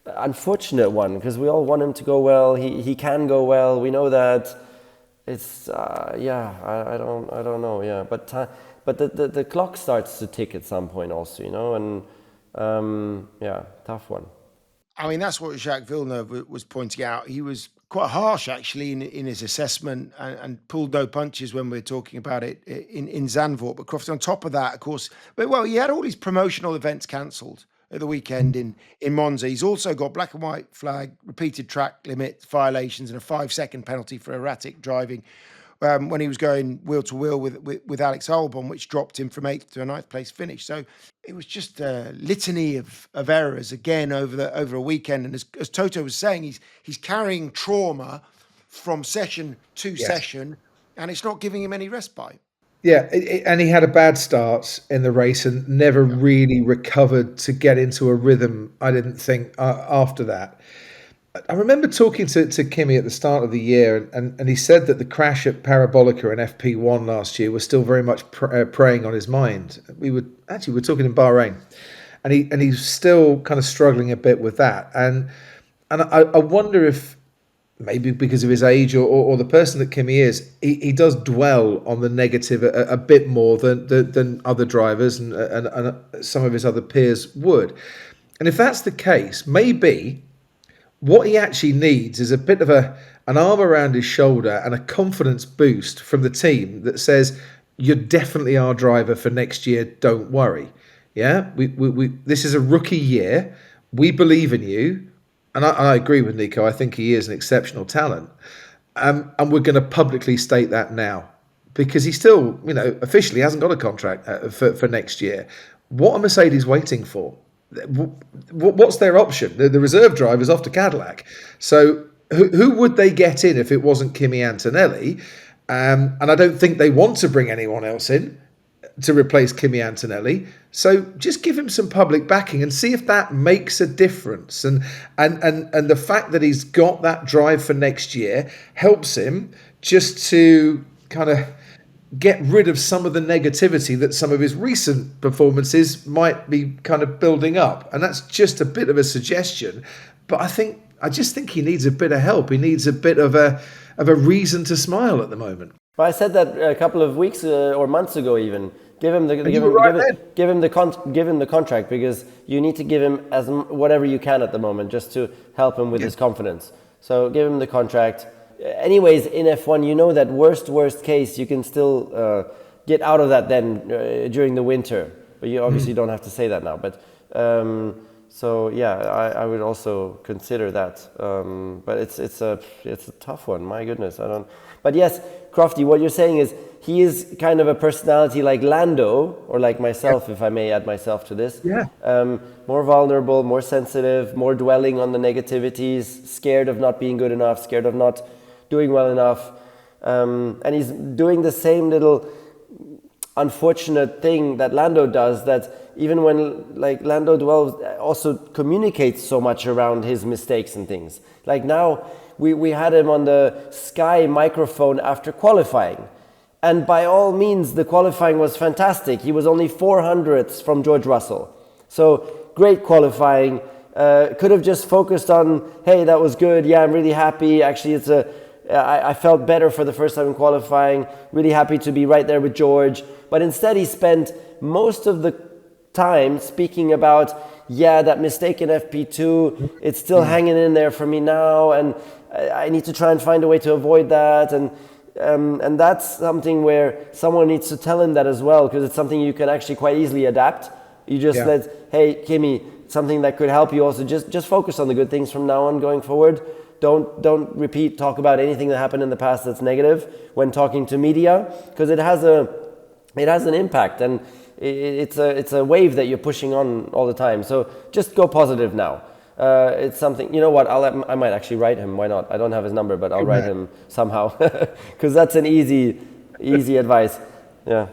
unfortunate one, because we all want him to go well. He can go well. We know that. It's I don't know. Yeah, but the clock starts to tick at some point also, and tough one. I mean, that's what Jacques Villeneuve was pointing out. He was quite harsh, actually, in his assessment and pulled no punches when we were talking about it in Zandvoort. But Crofty, on top of that, of course, he had all his promotional events cancelled at the weekend in Monza. He's also got black and white flag, repeated track limit violations, and a 5-second penalty for erratic driving when he was going wheel to wheel with Alex Albon, which dropped him from 8th to a 9th place finish. So it was just a litany of errors again over a weekend. And as Toto was saying, he's carrying trauma from session to session, and it's not giving him any respite. Yeah, and he had a bad start in the race and never really recovered to get into a rhythm, I didn't think, after that. I remember talking to Kimi at the start of the year, and he said that the crash at Parabolica in FP1 last year was still very much preying on his mind. We're talking in Bahrain, and he's still kind of struggling a bit with that. And I wonder if maybe because of his age or the person that Kimi is, he does dwell on the negative a bit more than other drivers and some of his other peers would. And if that's the case, maybe what he actually needs is a bit of an arm around his shoulder and a confidence boost from the team that says, you're definitely our driver for next year, don't worry. Yeah, we this is a rookie year. We believe in you. And I agree with Nico. I think he is an exceptional talent. And we're going to publicly state that now, because he still, officially hasn't got a contract for next year. What are Mercedes waiting for? What's their option? The reserve driver's off to Cadillac. So who would they get in if it wasn't Kimi Antonelli? And I don't think they want to bring anyone else in to replace Kimi Antonelli. So just give him some public backing and see if that makes a difference. And the fact that he's got that drive for next year helps him just to kind of get rid of some of the negativity that some of his recent performances might be kind of building up. And that's just a bit of a suggestion. But I just think he needs a bit of help. He needs a bit of a reason to smile at the moment. Well, I said that a couple of weeks or months ago even. Give him the contract, because you need to give him as whatever you can at the moment just to help him with his confidence. So give him the contract. Anyways, in F1, you know that worst case you can still get out of that then during the winter. But you obviously don't have to say that now. But I would also consider that. But it's a tough one. My goodness, I don't. But yes, Crofty, what you're saying is he is kind of a personality like Lando, or like myself, if I may add myself to this. Yeah. More vulnerable, more sensitive, more dwelling on the negativities, scared of not being good enough, scared of not doing well enough. And he's doing the same little unfortunate thing that Lando does, that even when like Lando dwells, also communicates so much around his mistakes and things. Like now we had him on the Sky microphone after qualifying, and by all means the qualifying was fantastic. He was only 400ths from George Russell, so great qualifying. Could have just focused on, hey, that was good, yeah, I'm really happy, actually I felt better for the first time in qualifying, really happy to be right there with George. But instead he spent most of the time speaking about, yeah, that mistake in FP2, it's still hanging in there for me now, and I need to try and find a way to avoid that. And that's something where someone needs to tell him that as well, because it's something you can actually quite easily adapt. You just hey, Kimi, something that could help you also, just focus on the good things from now on going forward. Don't talk about anything that happened in the past that's negative when talking to media, because it has an impact, and it's a wave that you're pushing on all the time. So just go positive now. It's something, you know what, I might actually write him, why not? I don't have his number, but I'll write him somehow, because that's an easy advice. Yeah.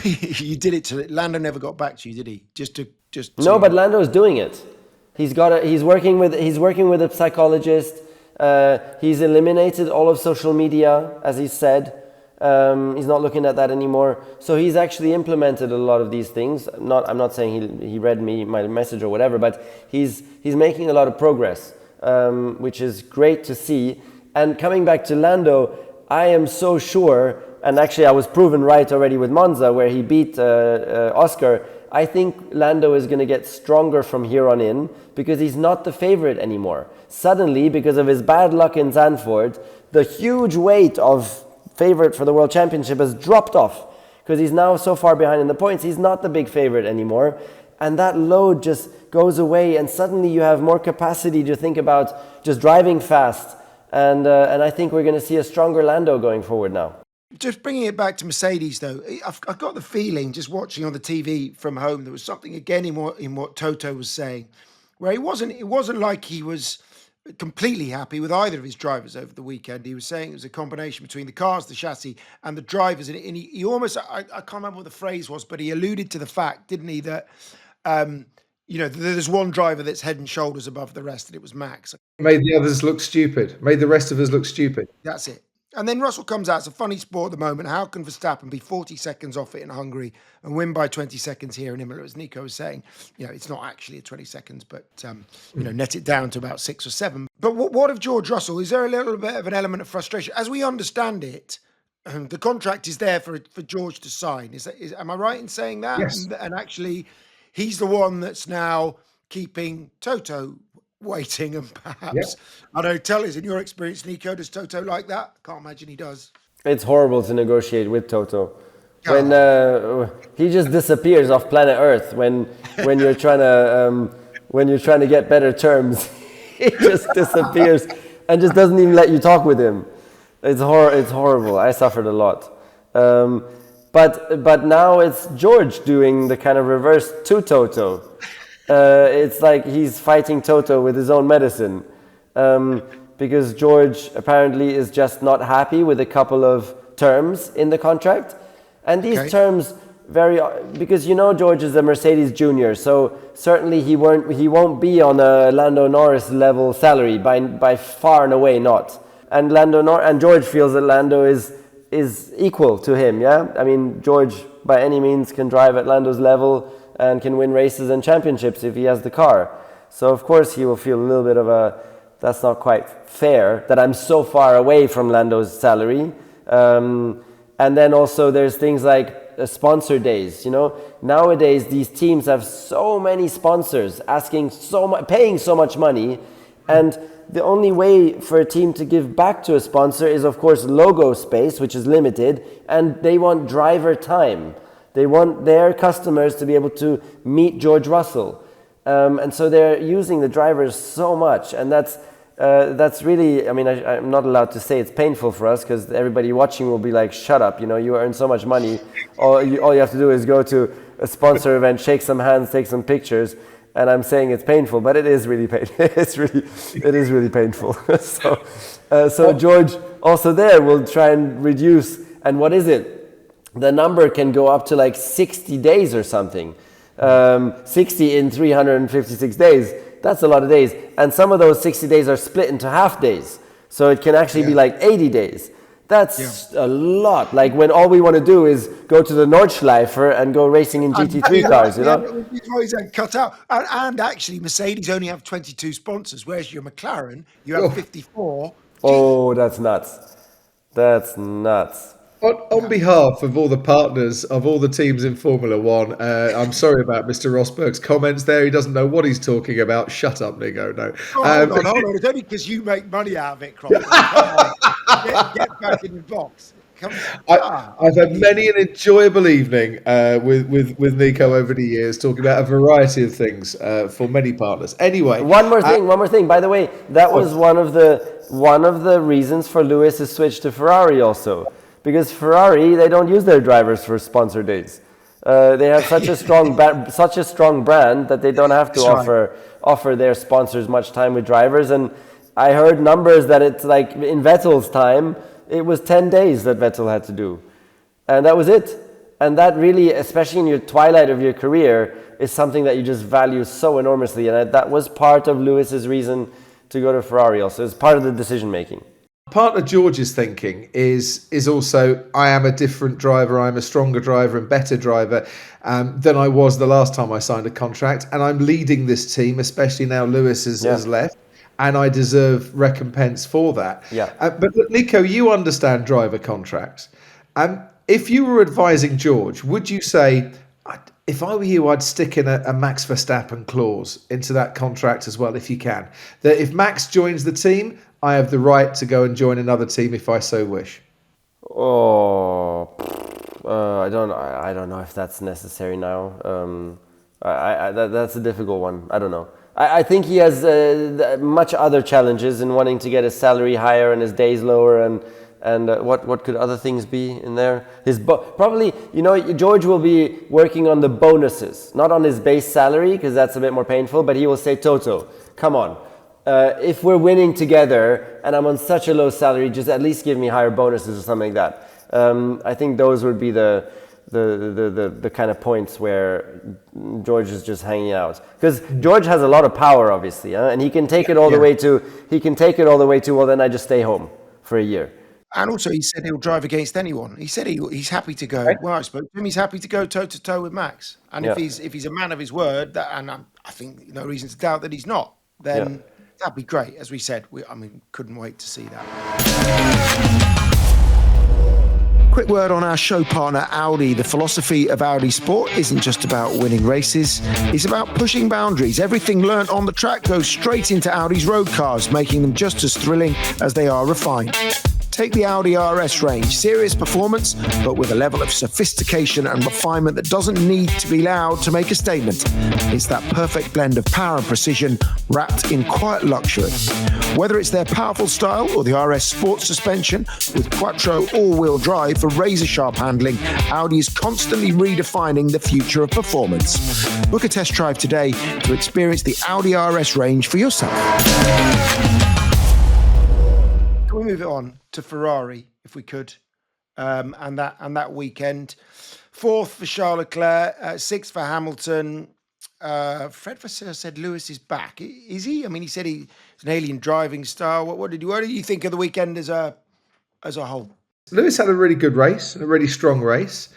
You did it to Lando. Never got back to you, did he? No, but Lando is doing it. He's working with a psychologist. He's eliminated all of social media, as he said. He's not looking at that anymore. So he's actually implemented a lot of these things. I'm not saying he read my message or whatever, but he's making a lot of progress, which is great to see. And coming back to Lando, I am so sure, and actually I was proven right already with Monza, where he beat Oscar. I think Lando is going to get stronger from here on in, because he's not the favorite anymore. Suddenly, because of his bad luck in Zandvoort, the huge weight of favorite for the World Championship has dropped off, because he's now so far behind in the points. He's not the big favorite anymore, and that load just goes away, and suddenly you have more capacity to think about just driving fast, and I think we're going to see a stronger Lando going forward now. Just bringing it back to Mercedes, though, I've got the feeling, just watching on the TV from home, there was something again in what Toto was saying, where it wasn't like he was completely happy with either of his drivers over the weekend. He was saying it was a combination between the cars, the chassis, and the drivers, and he almost, I can't remember what the phrase was, but he alluded to the fact, didn't he, that there's one driver that's head and shoulders above the rest, and it was Max. Made the others look stupid. Made the rest of us look stupid. That's it. And then Russell comes out. It's a funny sport at the moment. How can Verstappen be 40 seconds off it in Hungary and win by 20 seconds here in Imola? As Nico was saying, it's not actually 20 seconds, but, net it down to about 6 or 7. But what of George Russell? Is there a little bit of an element of frustration? As we understand it, the contract is there for George to sign. Am I right in saying that? Yes. And actually, he's the one that's now keeping Toto waiting, and perhaps, I don't tell us, in your experience, Nico, does Toto like that? Can't imagine he does. It's horrible to negotiate with Toto. When he just disappears off planet Earth when you're trying to get better terms, he just disappears and just doesn't even let you talk with him. It's horrible. I suffered a lot. But now it's George doing the kind of reverse to Toto. It's like he's fighting Toto with his own medicine, because George apparently is just not happy with a couple of terms in the contract, and these terms because George is a Mercedes junior, so certainly he won't be on a Lando Norris level salary by far and away not. And George feels that Lando is equal to him. Yeah, I mean George by any means can drive at Lando's level and can win races and championships if he has the car. So of course he will feel a little bit of that's not quite fair that I'm so far away from Lando's salary. And then also there's things like sponsor days. Nowadays these teams have so many sponsors asking paying so much money, and the only way for a team to give back to a sponsor is of course logo space, which is limited, and they want driver time. They want their customers to be able to meet George Russell. And so they're using the drivers so much. And that's really, I'm not allowed to say it's painful for us, because everybody watching will be like, shut up, you earn so much money. All you have to do is go to a sponsor event, shake some hands, take some pictures. And I'm saying it's painful, but it is really painful. It is really painful. So George also there will try and reduce. And what is it? the number can go up to like 60 days or something. 60 in 356 days. That's a lot of days. And some of those 60 days are split into half days. So it can actually be like 80 days. That's a lot. Like when all we want to do is go to the Nordschleifer and go racing in GT3 cars, you know? He's cut out. And actually, Mercedes only have 22 sponsors, whereas your McLaren, you have 54. Oh, that's nuts. That's nuts. On behalf of all the partners of all the teams in Formula One, I'm sorry about Mr. Rosberg's comments there. He doesn't know what he's talking about. Shut up, Nico. No. Hold on. It's only because you make money out of it, Crofty. Get back in the box. I've had many an enjoyable evening with Nico over the years, talking about a variety of things for many partners. Anyway, one more thing. By the way, that was one of the reasons for Lewis's switch to Ferrari also. Because Ferrari, they don't use their drivers for sponsor days. They have such a strong brand that they don't have to offer their sponsors much time with drivers. And I heard numbers that it's like in Vettel's time, it was 10 days that Vettel had to do. And that was it. And that really, especially in your twilight of your career, is something that you just value so enormously. And that was part of Lewis's reason to go to Ferrari also. It's part of the decision making. Part of George's thinking is also, I am a different driver, I'm a stronger driver and better driver than I was the last time I signed a contract, and I'm leading this team, especially now Lewis has left, and I deserve recompense for that. But look, Nico, you understand driver contracts. If you were advising George, would you say, if I were you, I'd stick in a Max Verstappen clause into that contract as well, if you can, that if Max joins the team, I have the right to go and join another team if I so wish. I don't know if that's necessary now. That's a difficult one. I don't know. I think he has much other challenges in wanting to get his salary higher and his days lower, and what could other things be in there? Probably, George will be working on the bonuses, not on his base salary, because that's a bit more painful. But he will say, Toto, come on. If we're winning together and I'm on such a low salary, just at least give me higher bonuses or something like that. I think those would be the kind of points where George is just hanging out, because George has a lot of power, obviously, and he can take it all the way to. Well, then I just stay home for a year. And also, he said he'll drive against anyone. He said he's happy to go. Well, I spoke to him. He's happy to go toe to toe with Max. And if he's a man of his word, and I think no reason to doubt that he's not, then. That'd be great. As we said, couldn't wait to see that. Quick word on our show partner, Audi. The philosophy of Audi Sport isn't just about winning races. It's about pushing boundaries. Everything learnt on the track goes straight into Audi's road cars, making them just as thrilling as they are refined. Take the Audi RS range, serious performance, but with a level of sophistication and refinement that doesn't need to be loud to make a statement. It's that perfect blend of power and precision wrapped in quiet luxury. Whether it's their powerful style or the RS sports suspension with Quattro all-wheel drive for razor-sharp handling, Audi is constantly redefining the future of performance. Book a test drive today to experience the Audi RS range for yourself. Can we move it on to Ferrari, if we could, and that weekend? 4th for Charles Leclerc, 6th for Hamilton. Fred Vasseur said Lewis is back. Is he? I mean, he said he's an alien driving style. What did you think of the weekend as a whole? Lewis had a really good race, a really strong race.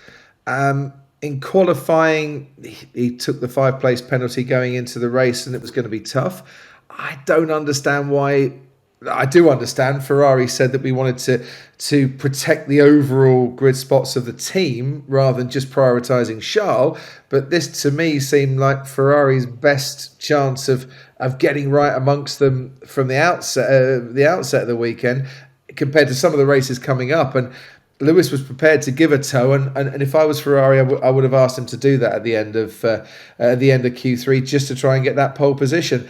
In qualifying, he took the 5-place penalty going into the race, and it was going to be tough. I don't understand why. I do understand Ferrari said that we wanted to protect the overall grid spots of the team rather than just prioritising Charles. But this, to me, seemed like Ferrari's best chance of getting right amongst them from the outset of the weekend, compared to some of the races coming up. And Lewis was prepared to give a toe, and if I was Ferrari, I would have asked him to do that at the end of Q3, just to try and get that pole position.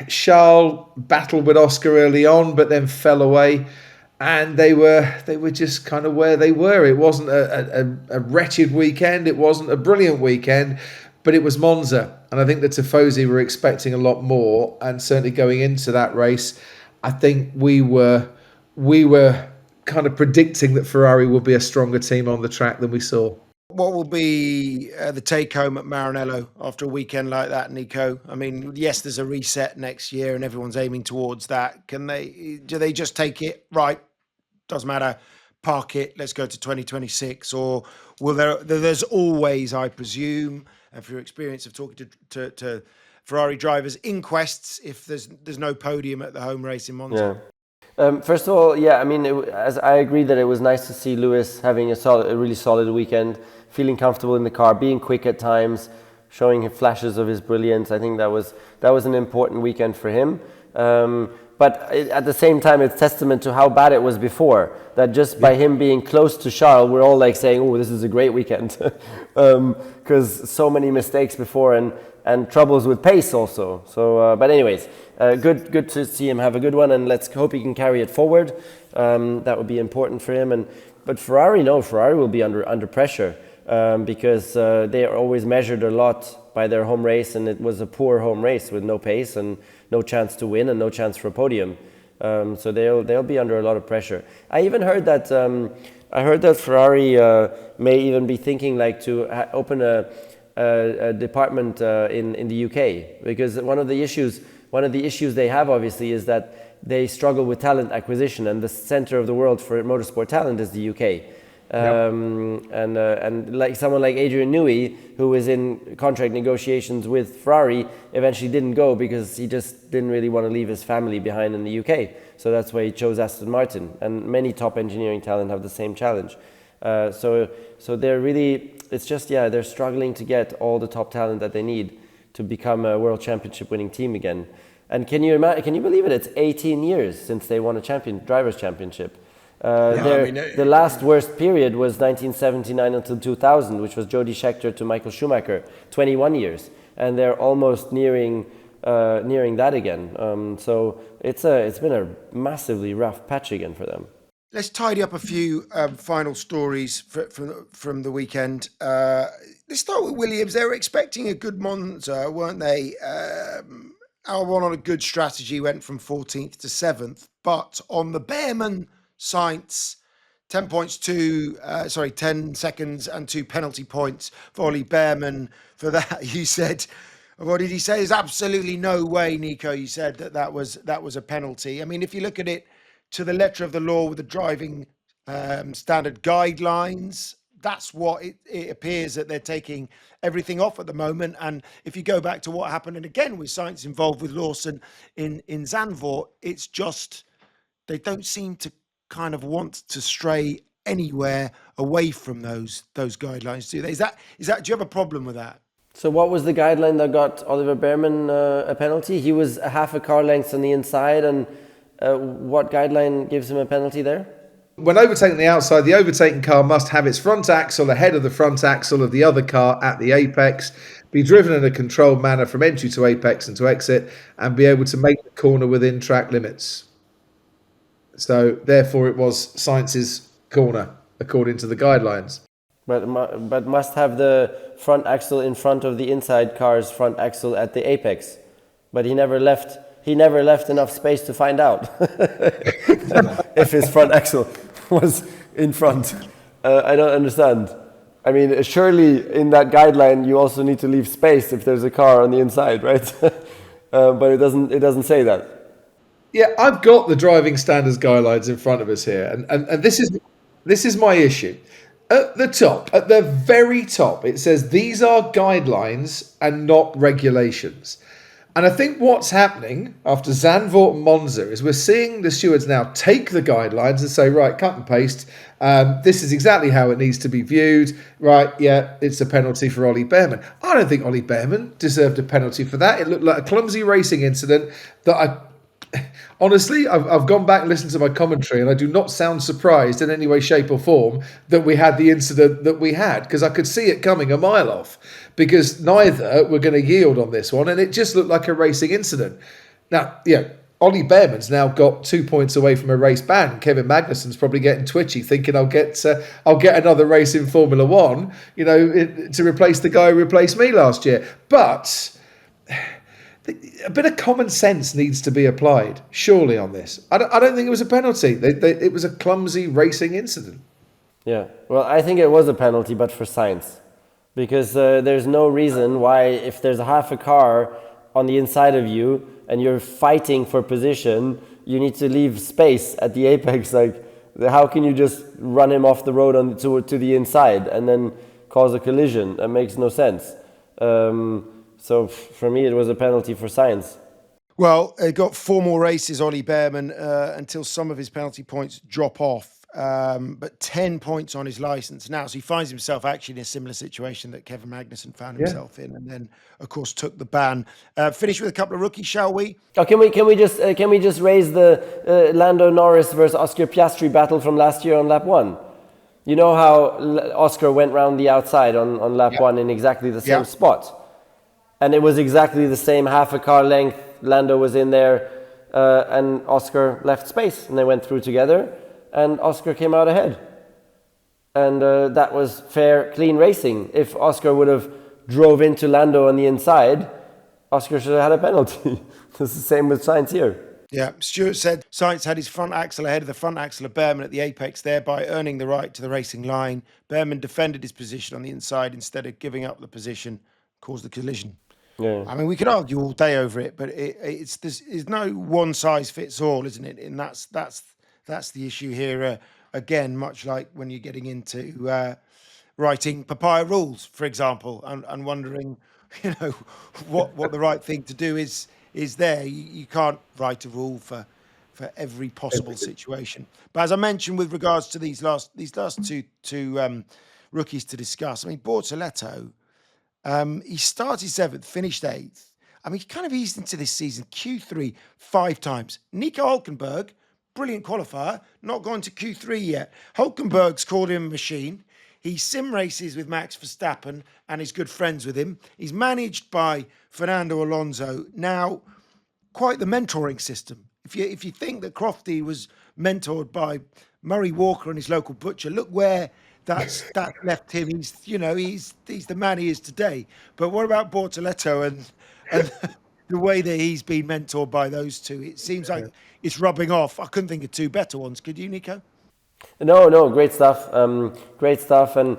Charles battled with Oscar early on, but then fell away, and they were just kind of where they were. It wasn't a wretched weekend, it wasn't a brilliant weekend, but it was Monza, and I think the Tifosi were expecting a lot more, and certainly going into that race, I think we were kind of predicting that Ferrari will be a stronger team on the track than we saw. What will be the take home at Maranello after a weekend like that, Nico? I mean, yes, there's a reset next year and everyone's aiming towards that. Do they just take it, right, doesn't matter, park it, let's go to 2026? Or will there's always, I presume, and for your experience of talking to Ferrari drivers, inquests if there's no podium at the home race in Monza? Yeah. First of all, yeah, I mean, as I agree that it was nice to see Lewis having a really solid weekend, feeling comfortable in the car, being quick at times, showing flashes of his brilliance. I think that was an important weekend for him. But at the same time, it's testament to how bad it was before. That just by him being close to Charles, we're all like saying, "Oh, this is a great weekend," because so many mistakes before and troubles with pace also. So, but anyways, good to see him have a good one, and let's hope he can carry it forward. That would be important for him. But Ferrari will be under pressure because they are always measured a lot by their home race, and it was a poor home race with no pace and no chance to win and no chance for a podium. So they'll be under a lot of pressure. I even heard that Ferrari may even be thinking like to open a department in the UK, because one of the issues they have obviously is that they struggle with talent acquisition, and the center of the world for motorsport talent is the UK. And like someone like Adrian Newey, who was in contract negotiations with Ferrari, eventually didn't go because he just didn't really want to leave his family behind in the UK. So that's why he chose Aston Martin. And many top engineering talent have the same challenge. So they're really, it's just, they're struggling to get all the top talent that they need to become a world championship winning team again. And can you believe it? It's 18 years since they won a drivers' championship. The last worst period was 1979 until 2000, which was Jody Scheckter to Michael Schumacher, 21 years, and they're almost nearing that again. So it's been a massively rough patch again for them. Let's tidy up a few final stories from the weekend. Let's start with Williams. They were expecting a good Monza, weren't they? Albon on a good strategy went from 14th to 7th, but on the Bearman Sainz, 10 seconds and 2 penalty points for Ollie Bearman for that. You said, what did he say? There's absolutely no way, Nico, you said that was a penalty. I mean, if you look at it to the letter of the law with the driving standard guidelines, that's what it appears that they're taking everything off at the moment. And if you go back to what happened, and again with Sainz involved with Lawson in Zandvoort, it's just they don't seem to kind of want to stray anywhere away from those guidelines, do they? Is that do you have a problem with that? So what was the guideline that got Oliver Bearman a penalty? He was a half a car length on the inside, and what guideline gives him a penalty there? When overtaking the outside, the overtaking car must have its front axle ahead of the front axle of the other car at the apex, be driven in a controlled manner from entry to apex and to exit, and be able to make the corner within track limits. So therefore it was Sainz's corner, according to the guidelines. But must have the front axle in front of the inside car's front axle at the apex. But he never left enough space to find out if his front axle was in front. I don't understand. I mean, surely in that guideline you also need to leave space if there's a car on the inside, right? But it doesn't say that. Yeah, I've got the driving standards guidelines in front of us here, and this is my issue. At the very top, it says these are guidelines and not regulations. And I think what's happening after Zandvoort and Monza is we're seeing the stewards now take the guidelines and say, right, cut and paste. This is exactly how it needs to be viewed. Right, yeah, it's a penalty for Ollie Bearman. I don't think Ollie Bearman deserved a penalty for that. It looked like a clumsy racing incident that honestly, I've gone back and listened to my commentary, and I do not sound surprised in any way, shape or form that we had the incident that we had, because I could see it coming a mile off, because neither were going to yield on this one, and it just looked like a racing incident. Now, yeah, Ollie Bearman's now got 2 points away from a race ban. Kevin Magnussen's probably getting twitchy, thinking I'll get another race in Formula One, to replace the guy who replaced me last year. But A bit of common sense needs to be applied, surely, on this. I don't think it was a penalty. It was a clumsy racing incident. Yeah, well, I think it was a penalty, but for Sainz. Because there's no reason why, if there's half a car on the inside of you and you're fighting for position, you need to leave space at the apex. Like, how can you just run him off the road to the inside and then cause a collision? That makes no sense. So for me, it was a penalty for Sainz. Well, he got 4 more races, Ollie Bearman, until some of his penalty points drop off. But 10 points on his license now. So he finds himself actually in a similar situation that Kevin Magnussen found himself in, and then, of course, took the ban. Finish with a couple of rookies, shall we? Oh, can we just raise the Lando Norris versus Oscar Piastri battle from last year on lap 1? You know how Oscar went round the outside on lap 1 in exactly the same spot, and it was exactly the same half a car length. Lando was in there, and Oscar left space, and they went through together. And Oscar came out ahead. And that was fair, clean racing. If Oscar would have drove into Lando on the inside, Oscar should have had a penalty. It's the same with Sainz here. Yeah, Stuart said Sainz had his front axle ahead of the front axle of Bearman at the apex, thereby earning the right to the racing line. Bearman defended his position on the inside instead of giving up the position, caused the collision. Yeah. I mean, we could argue all day over it, but there's no one size fits all, isn't it? And that's the issue here. Again, much like when you're getting into writing Papaya rules, for example, and wondering, what the right thing to do is there. You can't write a rule for every possible situation. But as I mentioned, with regards to these last two rookies to discuss, I mean, Bortoleto, he started 7th, finished 8th. I mean, he kind of eased into this season. Q3 5 times. Nico Hülkenberg, brilliant qualifier, not gone to Q3 yet. Hülkenberg's called him a machine. He sim races with Max Verstappen and is good friends with him. He's managed by Fernando Alonso. Now, quite the mentoring system. If you think that Crofty was mentored by Murray Walker and his local butcher, look where that left him. He's the man he is today. But what about Bortoleto and the way that he's been mentored by those two? It seems like it's rubbing off. I couldn't think of 2 better ones. Could you, Nico? No, great stuff. Great stuff, and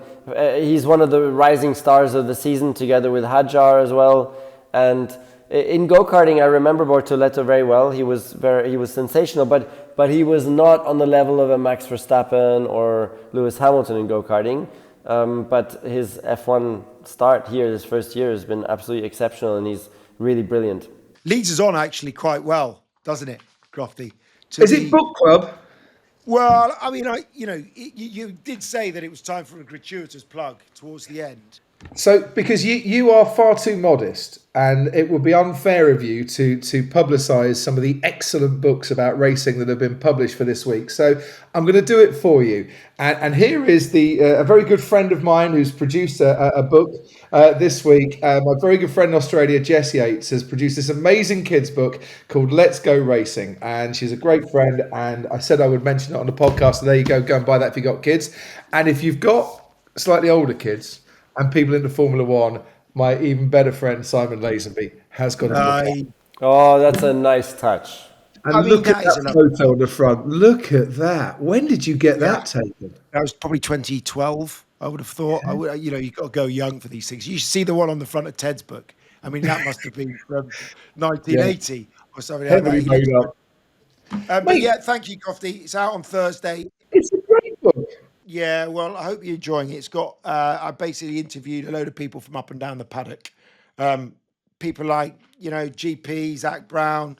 he's one of the rising stars of the season, together with Hadjar as well. And in go-karting, I remember Bortoleto very well. He was sensational, but he was not on the level of a Max Verstappen or Lewis Hamilton in go-karting. But his F1 start here, his first year, has been absolutely exceptional, and he's really brilliant. Leads us on actually quite well, doesn't it, Crofty? Is it book club? Well, I mean, you did say that it was time for a gratuitous plug towards the end. So, because you are far too modest, and it would be unfair of you to publicise some of the excellent books about racing that have been published for this week. So, I'm going to do it for you. And here is a very good friend of mine who's produced a book this week. My very good friend in Australia, Jess Yates, has produced this amazing kids book called Let's Go Racing. And she's a great friend. And I said I would mention it on the podcast. So there you go. Go and buy that if you've got kids. And if you've got slightly older kids and people into Formula One, my even better friend Simon Lazenby has got a book. Oh, that's a nice touch. And look at that photo on the front. Look at that. When did you get that taken? That was probably 2012, I would have thought. Yeah. You've got to go young for these things. You see the one on the front of Ted's book. I mean, that must have been from 1980 or something like Heavily made up. But yeah, thank you, Crofty. It's out on Thursday. It's a great book. Yeah, well, I hope you're enjoying it. It's got, I basically interviewed a load of people from up and down the paddock. People like, GP, Zach Brown,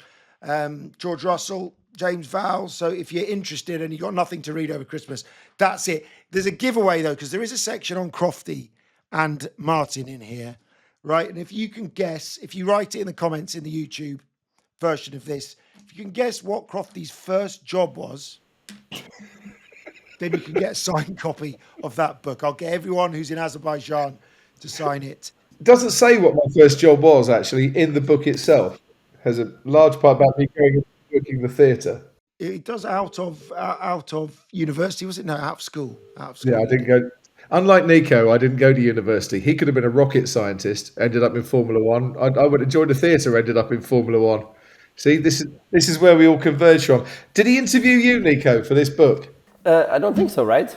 George Russell, James Vowles. So if you're interested and you've got nothing to read over Christmas, that's it. There's a giveaway, though, because there is a section on Crofty and Martin in here, right? And if you can guess, if you write it in the comments in the YouTube version of this, if you can guess what Crofty's first job was, then you can get a signed copy of that book. I'll get everyone who's in Azerbaijan to sign it. It doesn't say what my first job was, actually, in the book itself. It has a large part about me going and working the theatre. It does out of university, was it? No, out of school. Yeah, I didn't go. Unlike Nico, I didn't go to university. He could have been a rocket scientist, ended up in Formula One. I would have joined a theatre, ended up in Formula One. See, this is where we all converge from. Did he interview you, Nico, for this book? I don't think so, right?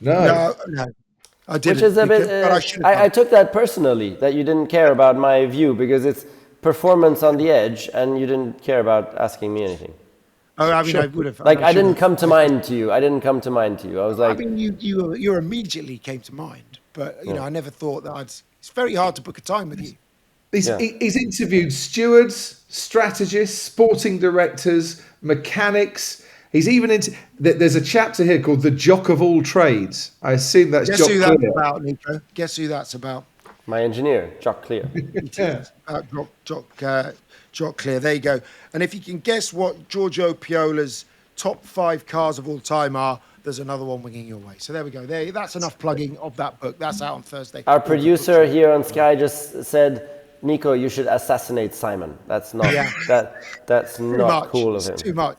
No. No, I didn't. Which is a bit. but I should have I took that personally, that you didn't care about my view because it's performance on the edge, and you didn't care about asking me anything. Oh, I mean, I would have. Like I didn't come to mind to you. I didn't come to mind to you. I was like, I mean, you immediately came to mind, but you know, I never thought that It's very hard to book a time with you. He's interviewed stewards, strategists, sporting directors, mechanics. He's even into. There's a chapter here called "The Jock of All Trades." I assume that's Guess Jock who that's Clear. about, Nico? Guess who that's about? my engineer, Jock Clear. Yeah. Jock Clear. There you go. And if you can guess what Giorgio Piola's top 5 cars of all time are, there's another one winging your way. So there we go. That's enough plugging of that book. That's out on Thursday. Our producer here on Sky just said, Nico, you should assassinate Simon. That's not that's not cool of him. It's too much.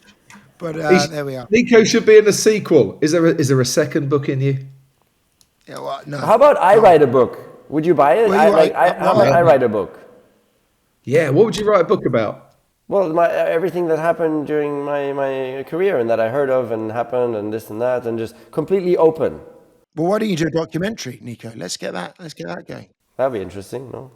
But there we are. Nico should be in the sequel. Is there a second book in you? Yeah, well, no. How about I write a book? Would you buy it? Well, How about I write a book? Yeah. What would you write a book about? Well, everything that happened during my career and that I heard of and happened and this and that and just completely open. Well, why don't you do a documentary, Nico? Let's get that going. That'd be interesting, no?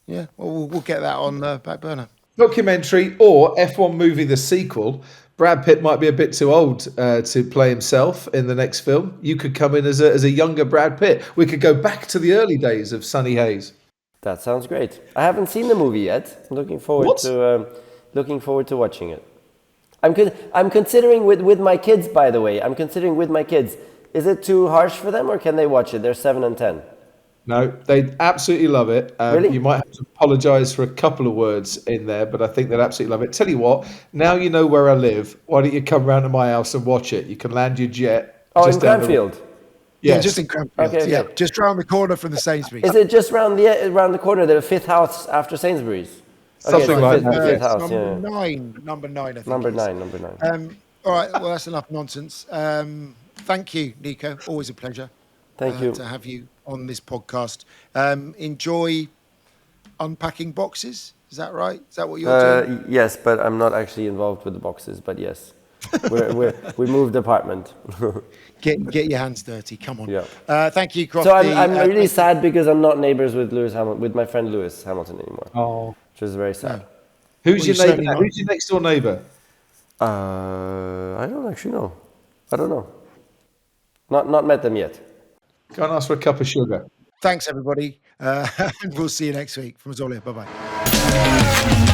Yeah. Well, we'll get that on the back burner. Documentary or F1 movie, the sequel. Brad Pitt might be a bit too old to play himself in the next film. You could come in as a younger Brad Pitt. We could go back to the early days of Sonny Hayes. That sounds great. I haven't seen the movie yet. Looking forward to watching it. I'm considering with my kids, by the way. I'm considering with my kids. Is it too harsh for them, or can they watch it? They're 7 and 10. No, they absolutely love it. Really? You might have to apologise for a couple of words in there, but I think they'd absolutely love it. Tell you what, now you know where I live. Why don't you come round to my house and watch it? You can land your jet. Oh, just in down Cranfield. Yeah, Yes. just in Cranfield. Okay. Yeah, just round the corner from the Sainsbury's. Is it just around the corner, the 5th house after Sainsbury's? Something it's like the that. fifth house, number yeah. nine. Number 9, I think. Number it is. 9, number 9. All right. Well, that's enough nonsense. Thank you, Nico. Always a pleasure. Thank you. To have you on this podcast. Enjoy unpacking boxes. Is that right? Is that what you're doing? Yes, but I'm not actually involved with the boxes, but yes. We moved apartment. Get your hands dirty. Come on. Yeah. Thank you, Crofty. So I'm really sad because I'm not neighbors with with my friend Lewis Hamilton anymore. Oh. Which is very sad. Who's Well, your you're neighbour? Who's your next door neighbour? I don't actually know. I don't know. Not met them yet. Go and ask for a cup of sugar. Thanks, everybody. And we'll see you next week. From us all here. Bye-bye.